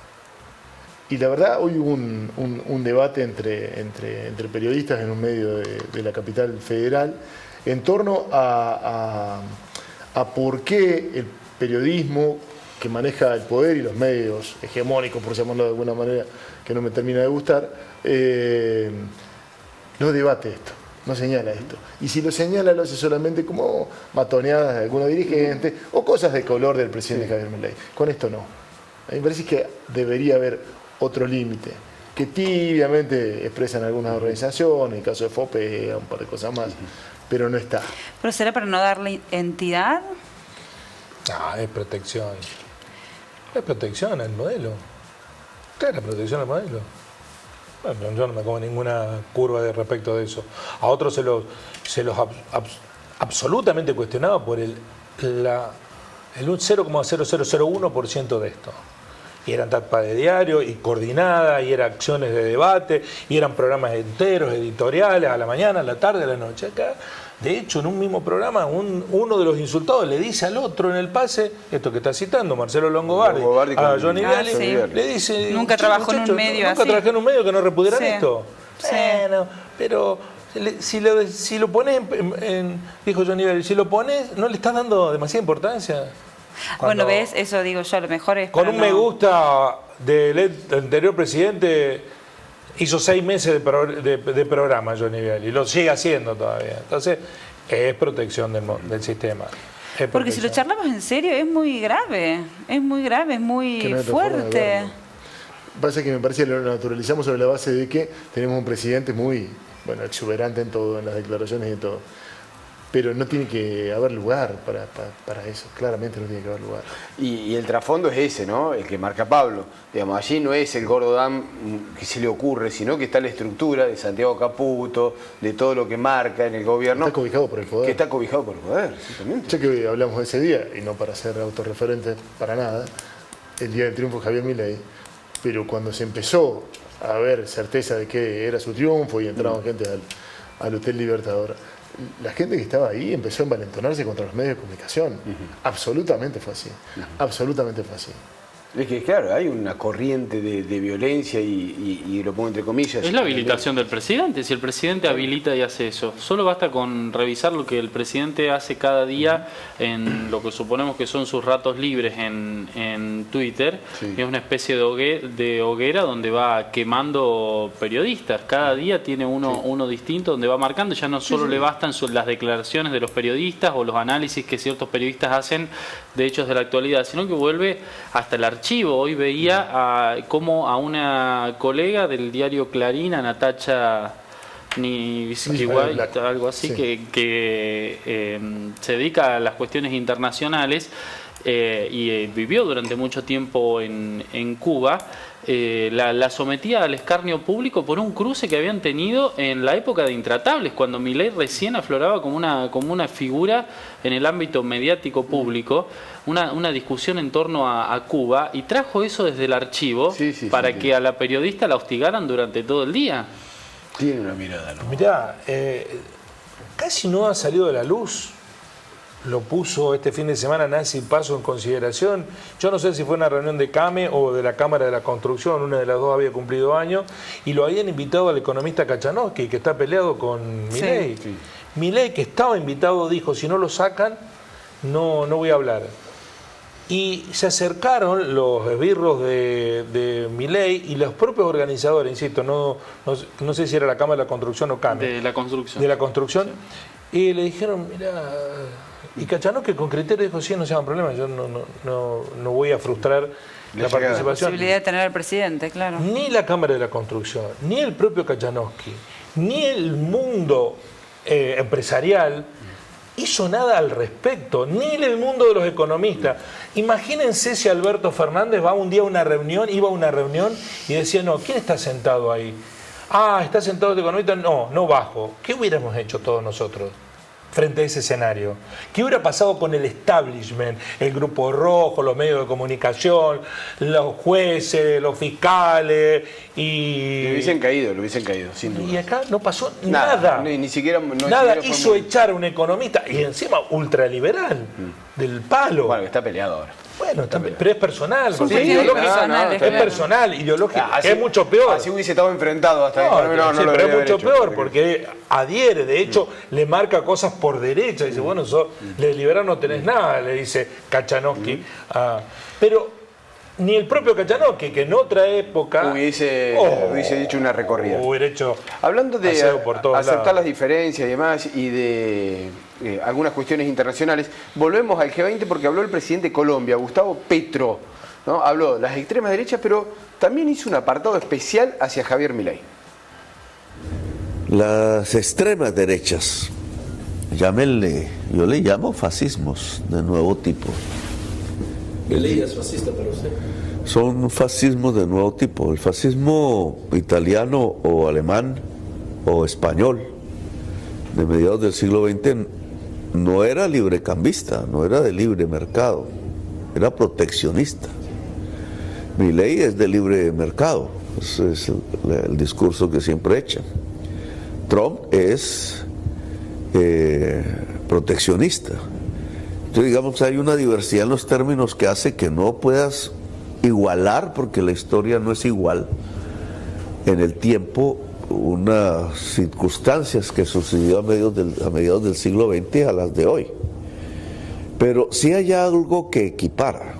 Y la verdad, hoy hubo un debate entre periodistas en un medio de la capital federal en torno a por qué el periodismo que maneja el poder y los medios hegemónicos, por llamarlo de alguna manera, que no me termina de gustar, no debate esto, no señala esto. Y si lo señala, lo hace solamente como matoneadas de algunos dirigentes o cosas de color del presidente Javier Milei. Con esto no. A mí me parece que debería haber otro límite, que tibiamente expresan algunas organizaciones, el caso de FOPE, un par de cosas más, pero no está.
¿Pero será para no darle entidad?
No, es protección. Es protección al modelo. ¿Qué es la protección al modelo? Bueno, yo no me como ninguna curva respecto de eso. A otros se los absolutamente cuestionaba por el 0,0001% de esto. Y eran tapas de diario, y coordinadas, y eran acciones de debate, y eran programas enteros, editoriales, a la mañana, a la tarde, a la noche. Acá, de hecho, en un mismo programa, uno de los insultados le dice al otro en el pase, esto que está citando Marcelo Longobardi a Johnny Viale,
sí.
le dice...
Nunca trabajó en un medio
Nunca trabajé en un medio que no repudieran esto.
Sí.
Bueno, pero... Si lo pones dijo Johnny Viale, si lo pones, no le estás dando demasiada importancia.
Bueno, ves, eso digo yo, a lo mejor es...
Con un me gusta del anterior presidente hizo 6 meses de programa Johnny Viale y lo sigue haciendo todavía. Entonces, es protección del sistema.
Porque si lo charlamos en serio es muy grave, es muy fuerte.
Pasa que me parece que lo naturalizamos sobre la base de que tenemos un presidente muy, exuberante en todo, en las declaraciones y en todo. Pero no tiene que haber lugar para eso, claramente no tiene que haber lugar.
Y el trasfondo es ese, ¿no? El que marca Pablo. Digamos, allí no es el gordo dam que se le ocurre, sino que está la estructura de Santiago Caputo, de todo lo que marca en el gobierno.
Está cobijado por el poder.
Que está cobijado por el poder, simplemente.
Ya que hablamos de ese día, y no para ser autorreferente para nada, el día del triunfo de Javier Milei, pero cuando se empezó a ver certeza de que era su triunfo y entraban gente al Hotel Libertador, la gente que estaba ahí empezó a envalentonarse contra los medios de comunicación. Absolutamente fue así. Absolutamente fue así.
Es que, claro, hay una corriente de violencia y lo pongo entre comillas.
Es la habilitación del presidente. Si el presidente habilita y hace eso, solo basta con revisar lo que el presidente hace cada día en lo que suponemos que son sus ratos libres en Twitter. Sí. Es una especie de hoguera donde va quemando periodistas. Cada día tiene uno distinto donde va marcando. Ya no solo le bastan las declaraciones de los periodistas o los análisis que ciertos periodistas hacen de hechos de la actualidad, sino que vuelve hasta el archivo. Hoy veía como a una colega del diario Clarín, a Natacha algo así, que se dedica a las cuestiones internacionales y vivió durante mucho tiempo en Cuba. La sometía al escarnio público por un cruce que habían tenido en la época de Intratables, cuando Milei recién afloraba como una figura en el ámbito mediático público, una discusión en torno a Cuba, y trajo eso desde el archivo para que a la periodista la hostigaran durante todo el día.
Tiene una mirada, ¿no?
Mirá, casi no ha salido de la luz. Lo puso este fin de semana Nancy Paso en consideración. Yo no sé si fue una reunión de CAME o de la Cámara de la Construcción, una de las dos había cumplido años, y lo habían invitado al economista Kachanowski, que está peleado con Milei. Sí. Milei, que estaba invitado, dijo, si no lo sacan, no voy a hablar. Y se acercaron los esbirros de Milei y los propios organizadores, insisto, no sé si era la Cámara de la Construcción o CAME.
De la Construcción.
De la Construcción. Sí. Y le dijeron, mira... Y Kachanowski con criterio dijo, sí, no se hagan problemas, yo no voy a frustrar la participación.
La posibilidad de tener al presidente, claro.
Ni la Cámara de la Construcción, ni el propio Kachanowski, ni el mundo empresarial hizo nada al respecto, ni el mundo de los economistas. Imagínense si Alberto Fernández iba a una reunión y decía, no, ¿quién está sentado ahí? Ah, ¿está sentado el economista? No bajo. ¿Qué hubiéramos hecho todos nosotros frente a ese escenario? ¿Qué hubiera pasado con el establishment, el Grupo Rojo, los medios de comunicación, los jueces, los fiscales y...
Lo hubiesen caído, sin duda.
Y acá no pasó nada.
Ni siquiera...
nada, hizo echar a un economista, y encima ultraliberal, del palo.
Bueno, que está peleado ahora.
Bueno, pero es personal,
es
personal, ideológico, que es mucho peor.
Así hubiese estado enfrentado hasta
pero es mucho peor, porque adhiere, de hecho, le marca cosas por derecha, dice, bueno, de liberal no tenés nada, le dice Kachanowski. Pero ni el propio Kachanowski, que en otra época
hubiese hecho una recorrida.
Hubiera hecho
hablando de aceptar
lados.
Las diferencias y demás, y de algunas cuestiones internacionales, volvemos al G20 porque habló el presidente de Colombia, Gustavo Petro. ¿no? Habló de las extremas derechas, pero también hizo un apartado especial hacia Javier Milei.
Las extremas derechas, llámenle, yo le llamo fascismos de nuevo tipo.
¿Milei es fascista para usted?
Son fascismos de nuevo tipo. El fascismo italiano o alemán o español de mediados del siglo XX no era librecambista, no era de libre mercado, era proteccionista. Milei es de libre mercado, ese es el discurso que siempre echan. Trump es proteccionista. Entonces, digamos, hay una diversidad en los términos que hace que no puedas igualar, porque la historia no es igual en el tiempo, unas circunstancias que sucedió a mediados del siglo XX a las de hoy. Pero sí hay algo que equipara.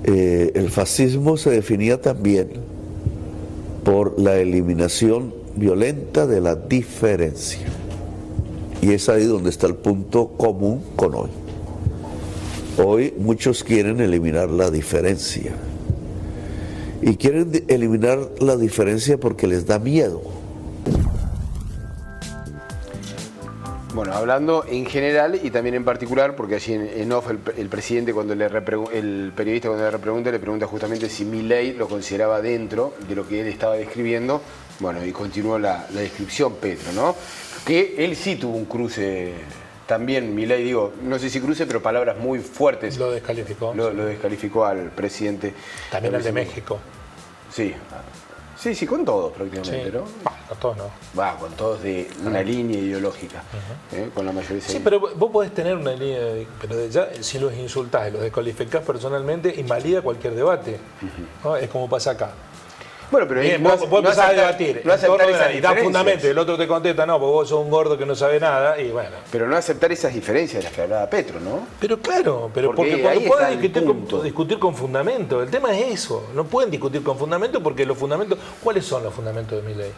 El fascismo se definía también por la eliminación violenta de la diferencia. Y es ahí donde está el punto común con hoy. Hoy muchos quieren eliminar la diferencia. Y quieren eliminar la diferencia porque les da miedo.
Bueno, hablando en general y también en particular, porque allí en off el presidente, el periodista cuando le pregunta justamente si Milei lo consideraba dentro de lo que él estaba describiendo. Bueno, y continuó la descripción Petro, ¿no? Que él sí tuvo un cruce también, Milei, digo, no sé si cruce, pero palabras muy fuertes.
Lo descalificó.
Lo descalificó al presidente.
También al de México.
Sí. Sí, con todos prácticamente,
Sí.
¿no?
Con todos no.
Va, con todos de una línea ideológica, con la mayoría.
Sí, pero vos podés tener una línea, pero ya si los insultás y los descalificás personalmente, invalida cualquier debate. ¿No? Es como pasa acá.
Bueno, pero
bien, vos empezás a debatir,
no aceptar esas
y das fundamento, y el otro te contesta, no, porque vos sos un gordo que no sabe nada, y bueno.
Pero no aceptar esas diferencias de las que hablaba Petro, ¿no?
Pero claro, porque cuando pueden discutir con fundamento, el tema es eso, no pueden discutir con fundamento porque los fundamentos, ¿cuáles son los fundamentos de Milei?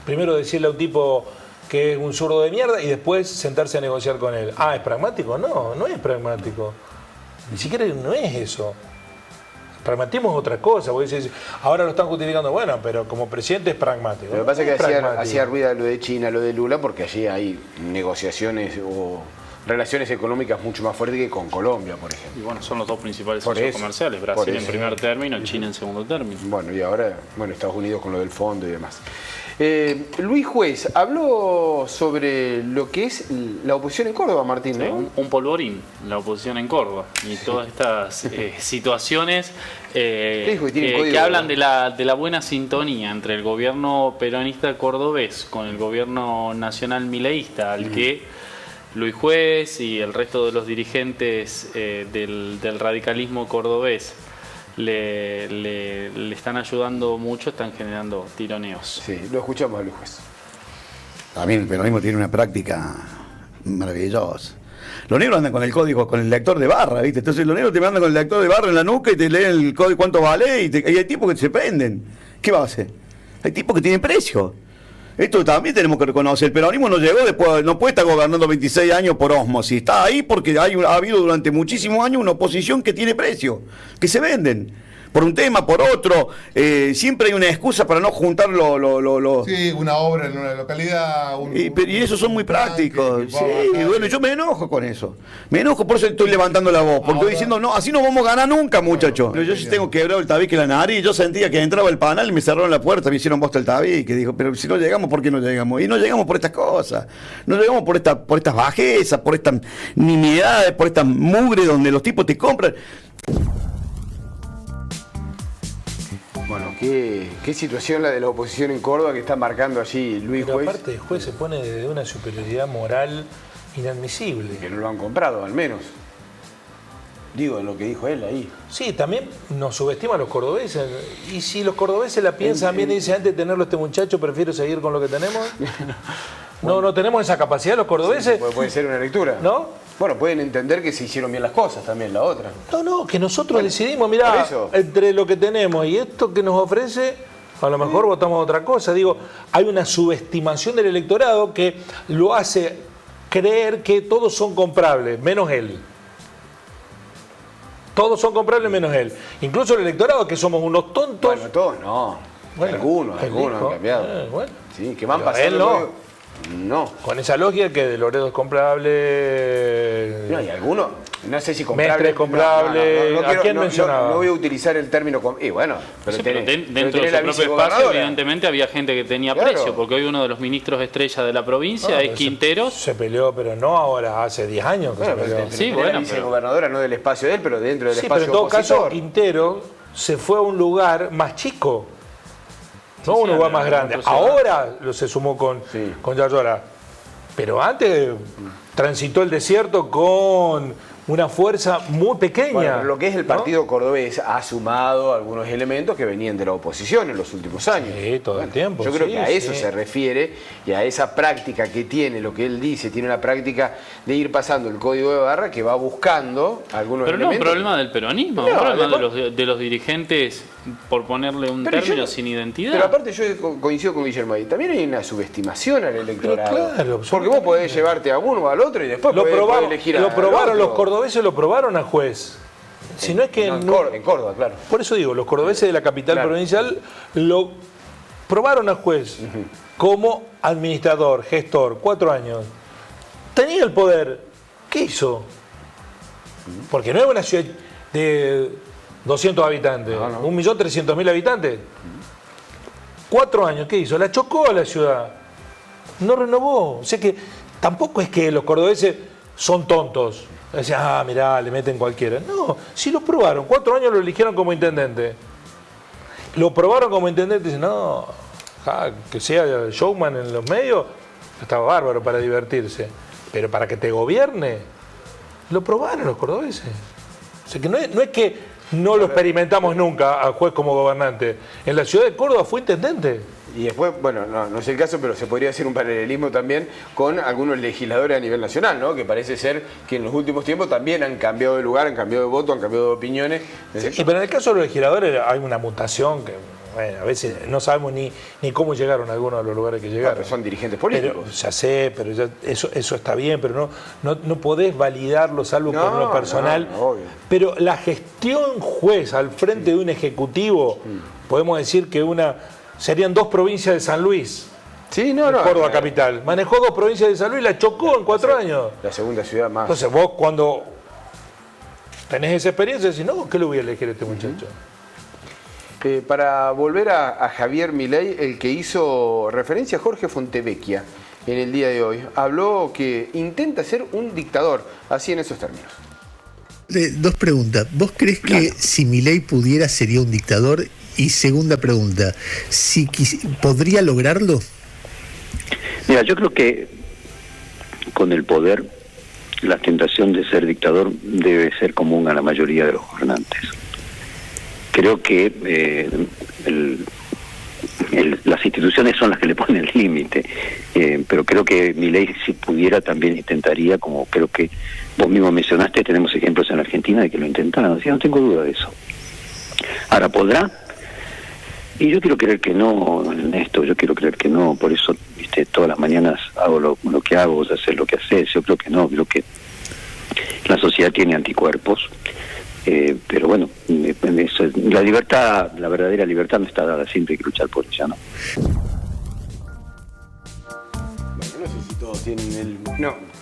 Primero decirle a un tipo que es un zurdo de mierda y después sentarse a negociar con él. ¿Es pragmático? No, no es pragmático. Ni siquiera no es eso. Pragmatismo es otra cosa, porque ahora lo están justificando, bueno, pero como presidente es pragmático.
Lo que pasa es que hacía ruido lo de China, lo de Lula, porque allí hay negociaciones o relaciones económicas mucho más fuertes que con Colombia, por ejemplo.
Y bueno, son los dos principales socios comerciales, Brasil en primer término, China en segundo término.
Bueno, y ahora, Estados Unidos con lo del fondo y demás. Luis Juez habló sobre lo que es la oposición en Córdoba, Martín, ¿no?
Sí, un polvorín, la oposición en Córdoba. Y todas estas situaciones que hablan de la buena sintonía entre el gobierno peronista cordobés con el gobierno nacional mileísta, al que Luis Juez y el resto de los dirigentes del radicalismo cordobés le están ayudando mucho, están generando tironeos.
Sí, lo escuchamos a Luis Juez.
También el peronismo tiene una práctica maravillosa. Los negros andan con el código, con el lector de barra, ¿viste? Entonces los negros te mandan con el lector de barra en la nuca y te leen el código cuánto vale y hay tipos que se prenden. ¿Qué va a hacer? Hay tipos que tienen precio. Esto también tenemos que reconocer. El peronismo no llegó después, no puede estar gobernando 26 años por osmosis. Está ahí porque ha habido durante muchísimos años una oposición que tiene precio, que se venden. Por un tema, por otro, siempre hay una excusa para no juntar
Sí, una obra en una localidad.
Y esos son muy prácticos. Sí, bueno, yo me enojo con eso. Me enojo, por eso estoy levantando la voz. Porque estoy diciendo, no, así no vamos a ganar nunca, muchachos. Pero yo sí tengo quebrado el tabique en la nariz. Yo sentía que entraba el panel y me cerraron la puerta, me hicieron bosta el tabique. Dijo, pero si no llegamos, ¿por qué no llegamos? Y no llegamos por estas cosas. No llegamos por estas bajezas, por estas nimiedades, por estas mugre donde los tipos te compran.
Bueno, qué situación la de la oposición en Córdoba que está marcando allí Luis
Pero
Juez.
aparte el juez se pone de una superioridad moral inadmisible.
Que no lo han comprado, al menos. Digo, en lo que dijo él ahí.
Sí, también nos subestima a los cordobeses. Y si los cordobeses la piensan bien y dicen, antes de tenerlo este muchacho, prefiero seguir con lo que tenemos. No tenemos esa capacidad los cordobeses.
Sí, puede ser una lectura.
¿No?
Bueno, pueden entender que se hicieron bien las cosas también, la otra.
No, que nosotros decidimos, mirá, entre lo que tenemos y esto que nos ofrece, a lo mejor votamos otra cosa. Digo, hay una subestimación del electorado que lo hace creer que todos son comprables, menos él. Todos son comprables menos él. Incluso el electorado, que somos unos tontos.
Bueno, todos no.
Bueno,
algunos han cambiado.
Bueno.
Sí, que van
Pero
pasando.
él
no.
Con esa lógica que de Loredo es comprable.
No, y algunos, no sé si comprable.
Mestre es comprable. ¿A quién mencionaba?
No voy a utilizar el término. Y bueno, pero,
sí, pero dentro de su propio espacio, evidentemente había gente que tenía precio, porque hoy uno de los ministros estrella de la provincia es Quinteros.
Se peleó, pero no ahora, hace 10 años que se peleó.
Sí, bueno, la vicegobernadora no del espacio de él, pero dentro del espacio
pero en todo
opositor.
caso, Quintero se fue a un lugar más chico. No un lugar más grande. Ahora se sumó con Yayora. Pero antes transitó el desierto con una fuerza muy pequeña.
Bueno, lo que es el partido cordobés ha sumado algunos elementos que venían de la oposición en los últimos años.
Sí, todo el tiempo.
Yo creo que a eso se refiere y a esa práctica que tiene, lo que él dice, tiene una práctica de ir pasando el código de barra que va buscando algunos
elementos. Pero no es un problema del peronismo, es un problema de los dirigentes, por ponerle un término, sin identidad.
Pero aparte yo coincido con Guillermo ahí, también hay una subestimación al electorado.
Pero claro,
porque vos podés llevarte a uno o al otro y después podés elegir a
lo probaron los cordobeses, lo probaron a juez. Si no es que
en Córdoba, claro.
Por eso digo, los cordobeses de la capital provincial lo probaron a juez como administrador, gestor, 4 años. Tenía el poder. ¿Qué hizo? Porque no es una ciudad de 200 habitantes, 1.300.000 habitantes. 4 años, ¿qué hizo? La chocó a la ciudad. No renovó. O sea que tampoco es que los cordobeses son tontos. Decían, mirá, le meten cualquiera. No, si lo probaron. 4 años lo eligieron como intendente. Lo probaron como intendente y dicen, no, que sea showman en los medios, estaba bárbaro para divertirse. Pero para que te gobierne, lo probaron los cordobeses. O sea que no es que no lo experimentamos nunca al juez como gobernante. En la ciudad de Córdoba fue intendente.
Y después, bueno, no es el caso, pero se podría hacer un paralelismo también con algunos legisladores a nivel nacional, ¿no? Que parece ser que en los últimos tiempos también han cambiado de lugar, han cambiado de voto, han cambiado de opiniones.
Sí, pero en el caso de los legisladores hay una mutación que, bueno, a veces no sabemos ni cómo llegaron a algunos de los lugares que llegaron.
Pero son dirigentes políticos.
Pero, ya sé, pero eso está bien, pero no podés validarlo salvo por lo personal.
Obvio.
Pero la gestión juez al frente de un ejecutivo, podemos decir que serían 2 provincias de San Luis.
Sí,
Córdoba capital. Manejó 2 provincias de San Luis y la chocó en 4 años.
La segunda ciudad más.
Entonces vos cuando tenés esa experiencia decís, no, ¿qué le voy a elegir a este muchacho?
Para volver a Javier Milei, el que hizo referencia a Jorge Fontevecchia en el día de hoy, habló que intenta ser un dictador, así en esos términos.
2 preguntas. ¿Vos crees que si Milei pudiera sería un dictador? Y segunda pregunta, si ¿podría lograrlo?
Mira, yo creo que con el poder la tentación de ser dictador debe ser común a la mayoría de los gobernantes. Creo que las instituciones son las que le ponen el límite, pero creo que Milei, si pudiera, también intentaría, como creo que vos mismo mencionaste, tenemos ejemplos en Argentina de que lo intentaron, no tengo duda de eso. Ahora, ¿podrá? Y yo quiero creer que no, Ernesto, yo quiero creer que no, por eso todas las mañanas hago lo que hago, vos haces lo que haces, yo creo que no, creo que la sociedad tiene anticuerpos, pero bueno, la libertad, la verdadera libertad no está dada, siempre hay que luchar por ella, ¿no?
Bueno, no sé si todos tienen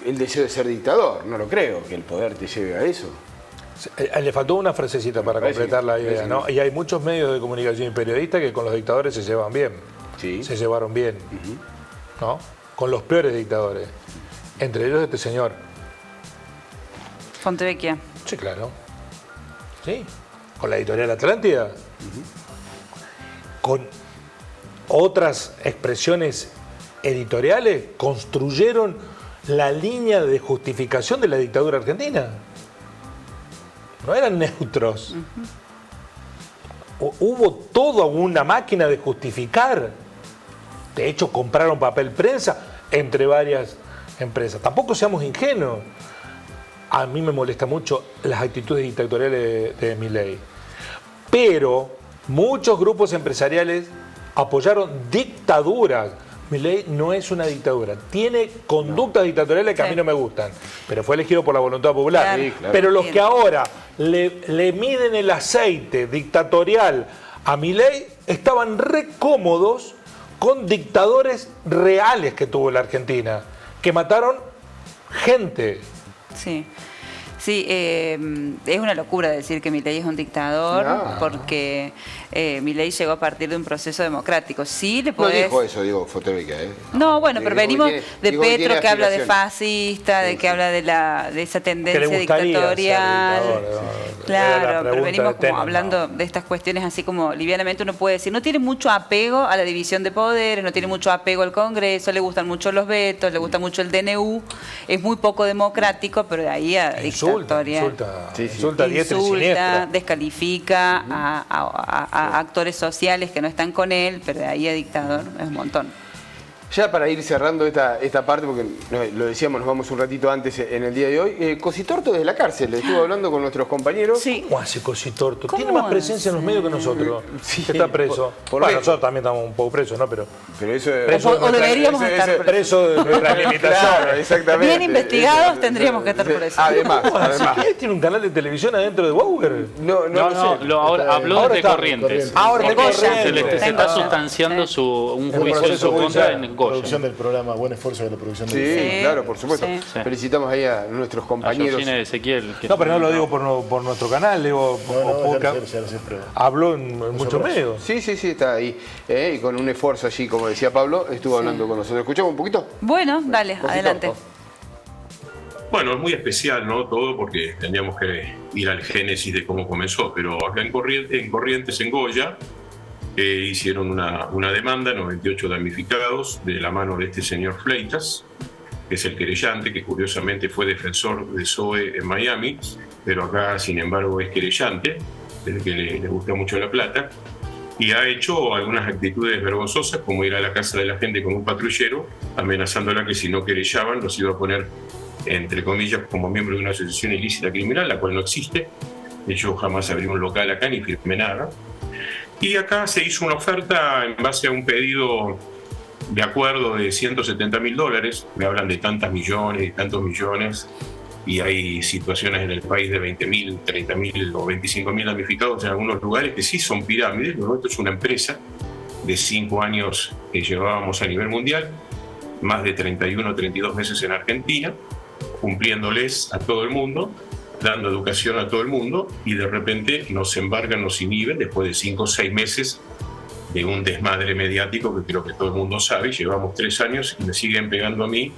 el deseo de ser dictador, no lo creo, que el poder te lleve a eso.
Le faltó una frasecita para completar la idea, ¿no? Y hay muchos medios de comunicación y periodistas que con los dictadores se llevan bien.
Sí.
Se llevaron bien, ¿no? Con los peores dictadores. Entre ellos este señor.
Fontevecchia.
Sí, claro. Sí. Con la editorial Atlántida. Con otras expresiones editoriales construyeron la línea de justificación de la dictadura argentina. No eran neutros. Hubo toda una máquina de justificar. De hecho, compraron papel prensa entre varias empresas. Tampoco seamos ingenuos. A mí me molesta mucho las actitudes dictatoriales de Milei. Pero muchos grupos empresariales apoyaron dictaduras. Milei no es una dictadura. Tiene conductas dictatoriales que a mí no me gustan. Pero fue elegido por la voluntad popular.
Sí, claro.
Pero los que ahora le miden el aceite dictatorial a Milei, estaban re cómodos con dictadores reales que tuvo la Argentina, que mataron gente.
Sí. Sí, es una locura decir que Milei es un dictador, porque Milei llegó a partir de un proceso democrático. Sí, le podés...
No dijo eso, digo, Fotovica, ¿eh?
No, bueno, pero venimos de Petro, que habla de fascista,
Sí,
de que habla de esa tendencia
gustaría
dictatorial. Claro, pero venimos como
tema,
hablando de estas cuestiones así como livianamente uno puede decir, no tiene mucho apego a la división de poderes, no tiene mucho apego al Congreso, le gustan mucho los vetos, le gusta mucho el DNU, es muy poco democrático, pero de ahí a dictatorial.
Insulta diestra y siniestra.
Descalifica a actores sociales que no están con él, pero de ahí a dictador es un montón.
Ya para ir cerrando esta parte, porque lo decíamos, nos vamos un ratito antes en el día de hoy, Cositorto desde la cárcel, estuvo hablando con nuestros compañeros.
Sí.
¿Cómo hace Cositorto? Tiene más presencia en los medios que nosotros.
Sí,
está preso. Bueno, nosotros también estamos un poco presos, ¿no? Pero
eso
o deberíamos estar
presos de nuestras limitaciones.
Claro, exactamente.
Bien investigados tendríamos que estar presos.
Además.
¿Quién tiene un canal de televisión adentro de Bauer?
No, ahora habló de Corrientes.
Ahora de
Corrientes. Se está sustanciando un juicio en su contra en Goya.
Producción del programa, buen esfuerzo de la producción del
Sí,
programa.
claro, por supuesto.
Sí.
Felicitamos ahí a nuestros compañeros.
A Georgina de Ezequiel.
No, pero no lo digo por nuestro canal, digo, habló en muchos medios.
Sí, está ahí. Y con un esfuerzo allí, como decía Pablo, estuvo hablando con nosotros. ¿Escuchamos un poquito?
Bueno, dale,
Cositorto.
adelante.
Bueno, es muy especial, ¿no? Todo porque tendríamos que ir al génesis de cómo comenzó, pero acá en Corrientes, en Goya, hicieron una demanda, 98 damnificados, de la mano de este señor Fleitas, que es el querellante, que curiosamente fue defensor de Zoe en Miami, pero acá, sin embargo, es querellante, desde que le gusta mucho la plata, y ha hecho algunas actitudes vergonzosas, como ir a la casa de la gente con un patrullero, amenazándola que si no querellaban los iba a poner, entre comillas, como miembro de una asociación ilícita criminal, la cual no existe. Yo jamás abrí un local acá ni firmé nada. Y acá se hizo una oferta en base a un pedido de acuerdo de $170.000. Me hablan de tantos millones, y hay situaciones en el país de 20.000, 30.000 o 25.000 damnificados en algunos lugares que sí son pirámides. Lo nuestro es una empresa de 5 años que llevábamos a nivel mundial, más de 31 o 32 meses en Argentina, cumpliéndoles a todo el mundo, dando educación a todo el mundo, y de repente nos embargan, nos inhiben después de 5 o 6 meses de un desmadre mediático que creo que todo el mundo sabe. Llevamos 3 años y me siguen pegando a mí,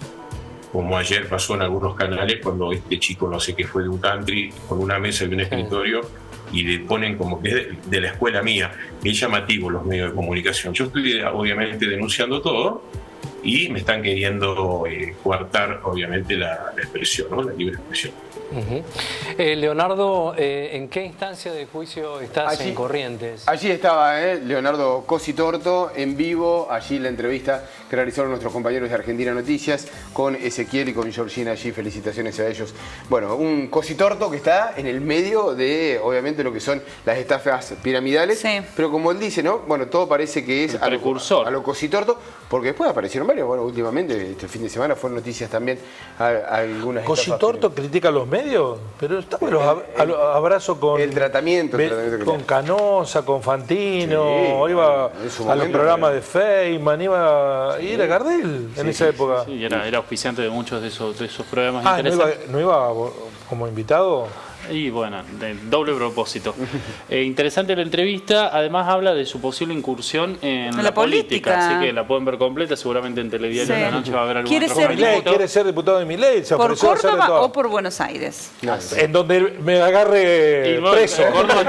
como ayer pasó en algunos canales cuando este chico, no sé qué fue, de un country, con una mesa y un escritorio, y le ponen como que es de la escuela mía. Es llamativo los medios de comunicación. Yo estoy obviamente denunciando todo, y me están queriendo coartar obviamente la expresión, ¿no? La libre expresión.
Leonardo, ¿en qué instancia de juicio estás en Corrientes?
Allí estaba Leonardo Cositorto en vivo, allí la entrevista que realizaron nuestros compañeros de Argentina Noticias con Ezequiel y con Georgina allí. Felicitaciones a ellos. Bueno, un Cositorto que está en el medio de, obviamente, lo que son las estafas piramidales, pero como él dice, ¿no? Bueno, todo parece que es a lo Cositorto, porque después aparecieron varios. Bueno, últimamente, este fin de semana fueron noticias también algunas
Cositorto critica a los medios, pero estamos a los abrazos con
el tratamiento
con Canosa, con Fantino, iba a los programas de Feynman, y era Gardel en esa época.
Sí, era auspiciante de muchos de esos programas
interesantes. ¿No iba como invitado?
Y bueno, de doble propósito. Interesante la entrevista, además habla de su posible incursión en la política, así que la pueden ver completa, seguramente en Telediario de la noche va a haber algún
¿Quiere ser diputado de Milei?
¿Por Córdoba o por Buenos Aires?
En donde me agarre preso.
Córdoba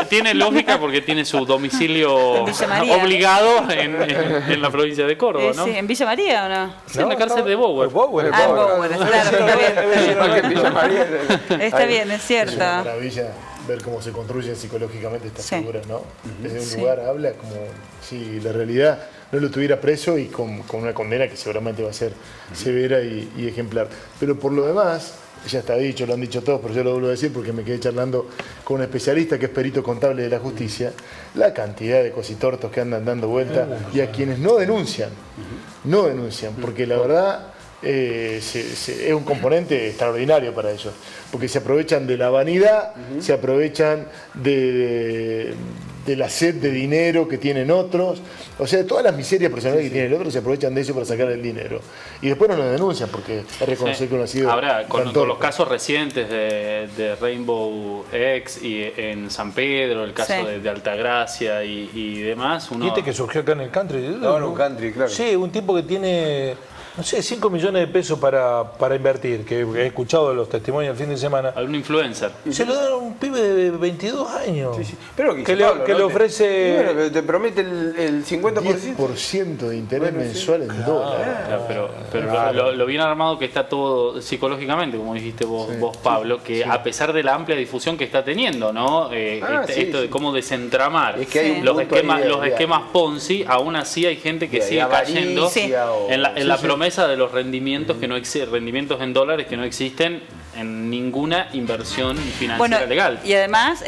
tiene lógica porque tiene su domicilio obligado en la provincia de Córdoba, ¿no?
Sí, ¿en Villa María o no?
Sí, en la cárcel de Bower.
Bower, claro, está bien. Está bien, es cierto.
Es una maravilla ver cómo se construyen psicológicamente estas figuras, ¿no? Desde un lugar habla como si la realidad no lo tuviera preso y con una condena que seguramente va a ser severa y ejemplar. Pero por lo demás, ya está dicho, lo han dicho todos, pero yo lo vuelvo a decir porque me quedé charlando con un especialista que es perito contable de la justicia, la cantidad de cositortos que andan dando vuelta y a quienes no denuncian, porque la verdad es un componente extraordinario para ellos, porque se aprovechan de la vanidad, se aprovechan de la sed de dinero que tienen otros, o sea, de todas las miserias personales que tiene el otro, se aprovechan de eso para sacar el dinero. Y después no lo denuncian porque es reconocer que uno ha sido...
Ahora, con los casos recientes de Rainbow X y en San Pedro, el caso de Altagracia y demás, uno...
¿Viste que surgió acá en el country?
No, en un country, claro.
Sí, un tipo que tiene... no sé, 5 millones de pesos para invertir, que he escuchado los testimonios el fin de semana.
Algún influencer.
Se lo dan a un pibe de 22 años.
Sí, sí. Pero
que le ofrece...
Bueno, pero te promete el 50%.
10% de interés mensual en dólares.
Pero lo bien armado que está todo psicológicamente, como dijiste vos, Pablo, que a pesar de la amplia difusión que está teniendo, ¿no? Esto de cómo desentramar
es que hay
los esquemas Ponzi, aún así hay gente que sigue cayendo en la promesa de los rendimientos que no rendimientos en dólares que no existen en ninguna inversión financiera legal.
Y además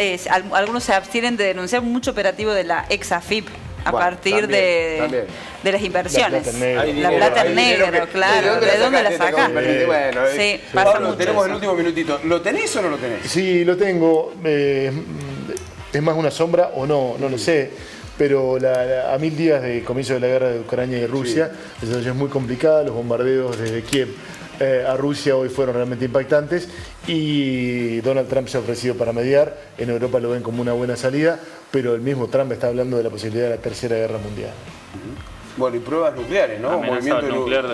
algunos se abstienen de denunciar mucho operativo de la ex-AFIP a partir de las inversiones. La plata en negro, claro. ¿De dónde la sacás?
Bueno,
sí, pasa
Pablo,
mucho
tenemos
eso.
el último minutito. ¿Lo tenés o no lo tenés?
Sí, lo tengo. Es más una sombra o no lo sé. Pero a 1000 días de comienzo de la guerra de Ucrania y Rusia, la situación es muy complicada, los bombardeos desde Kiev a Rusia hoy fueron realmente impactantes y Donald Trump se ha ofrecido para mediar, en Europa lo ven como una buena salida, pero el mismo Trump está hablando de la posibilidad de la Tercera Guerra Mundial.
Bueno, y pruebas nucleares, ¿no?
Movimiento nuclear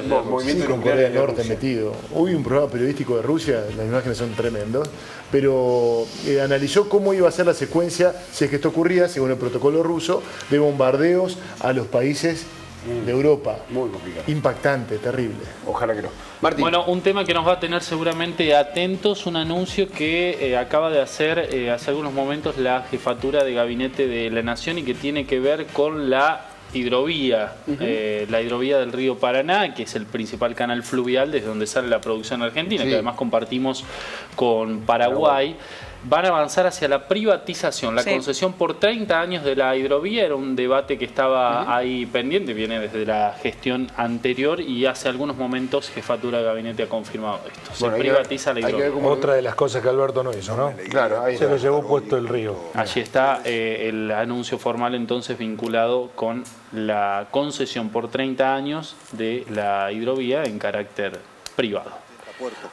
con Corea del Norte metido. Hoy un programa periodístico de Rusia, las imágenes son tremendos, pero analizó cómo iba a ser la secuencia, si es que esto ocurría, según el protocolo ruso, de bombardeos a los países de Europa.
Muy complicado.
Impactante, terrible.
Ojalá que no. Martín.
Bueno, un tema que nos va a tener seguramente atentos, un anuncio que acaba de hacer hace algunos momentos la jefatura de gabinete de la Nación y que tiene que ver con la hidrovía, la hidrovía del río Paraná, que es el principal canal fluvial desde donde sale la producción argentina, que además compartimos con Paraguay. Van a avanzar hacia la privatización, la concesión por 30 años de la hidrovía. Era un debate que estaba ahí pendiente, viene desde la gestión anterior y hace algunos momentos jefatura de gabinete ha confirmado esto. Se privatiza la hidrovía.
Otra de las cosas que Alberto no hizo, ¿no?
Claro, ahí
se lo llevó puesto el río.
Allí está el anuncio formal entonces vinculado con la concesión por 30 años de la hidrovía en carácter privado.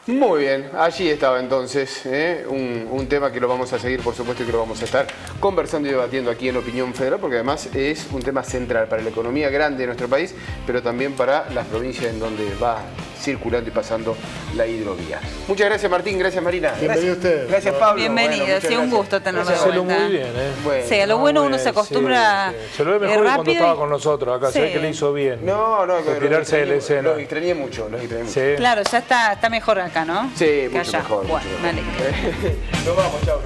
Muy bien, allí estaba entonces un tema que lo vamos a seguir, por supuesto, y que lo vamos a estar conversando y debatiendo aquí en Opinión Federal, porque además es un tema central para la economía grande de nuestro país, pero también para las provincias en donde va circulando y pasando la hidrovía. Muchas gracias, Martín, gracias, Marina.
Bienvenido usted.
Gracias, Pablo.
Bienvenido,
bueno,
sí, un gusto tenerlo de
Hacelo
vuelta.
muy bien,
Bueno,
sí, a lo bueno uno se acostumbra
Se lo ve mejor que cuando
rápido
estaba con nosotros acá, se ve que le hizo bien.
No,
retirarse de la escena.
Los extrañé mucho,
Sí.
Claro, ya está mejor acá, ¿no?
Sí,
Que
mucho
allá.
mejor.
Bueno, me alegro.
Nos vamos, chao.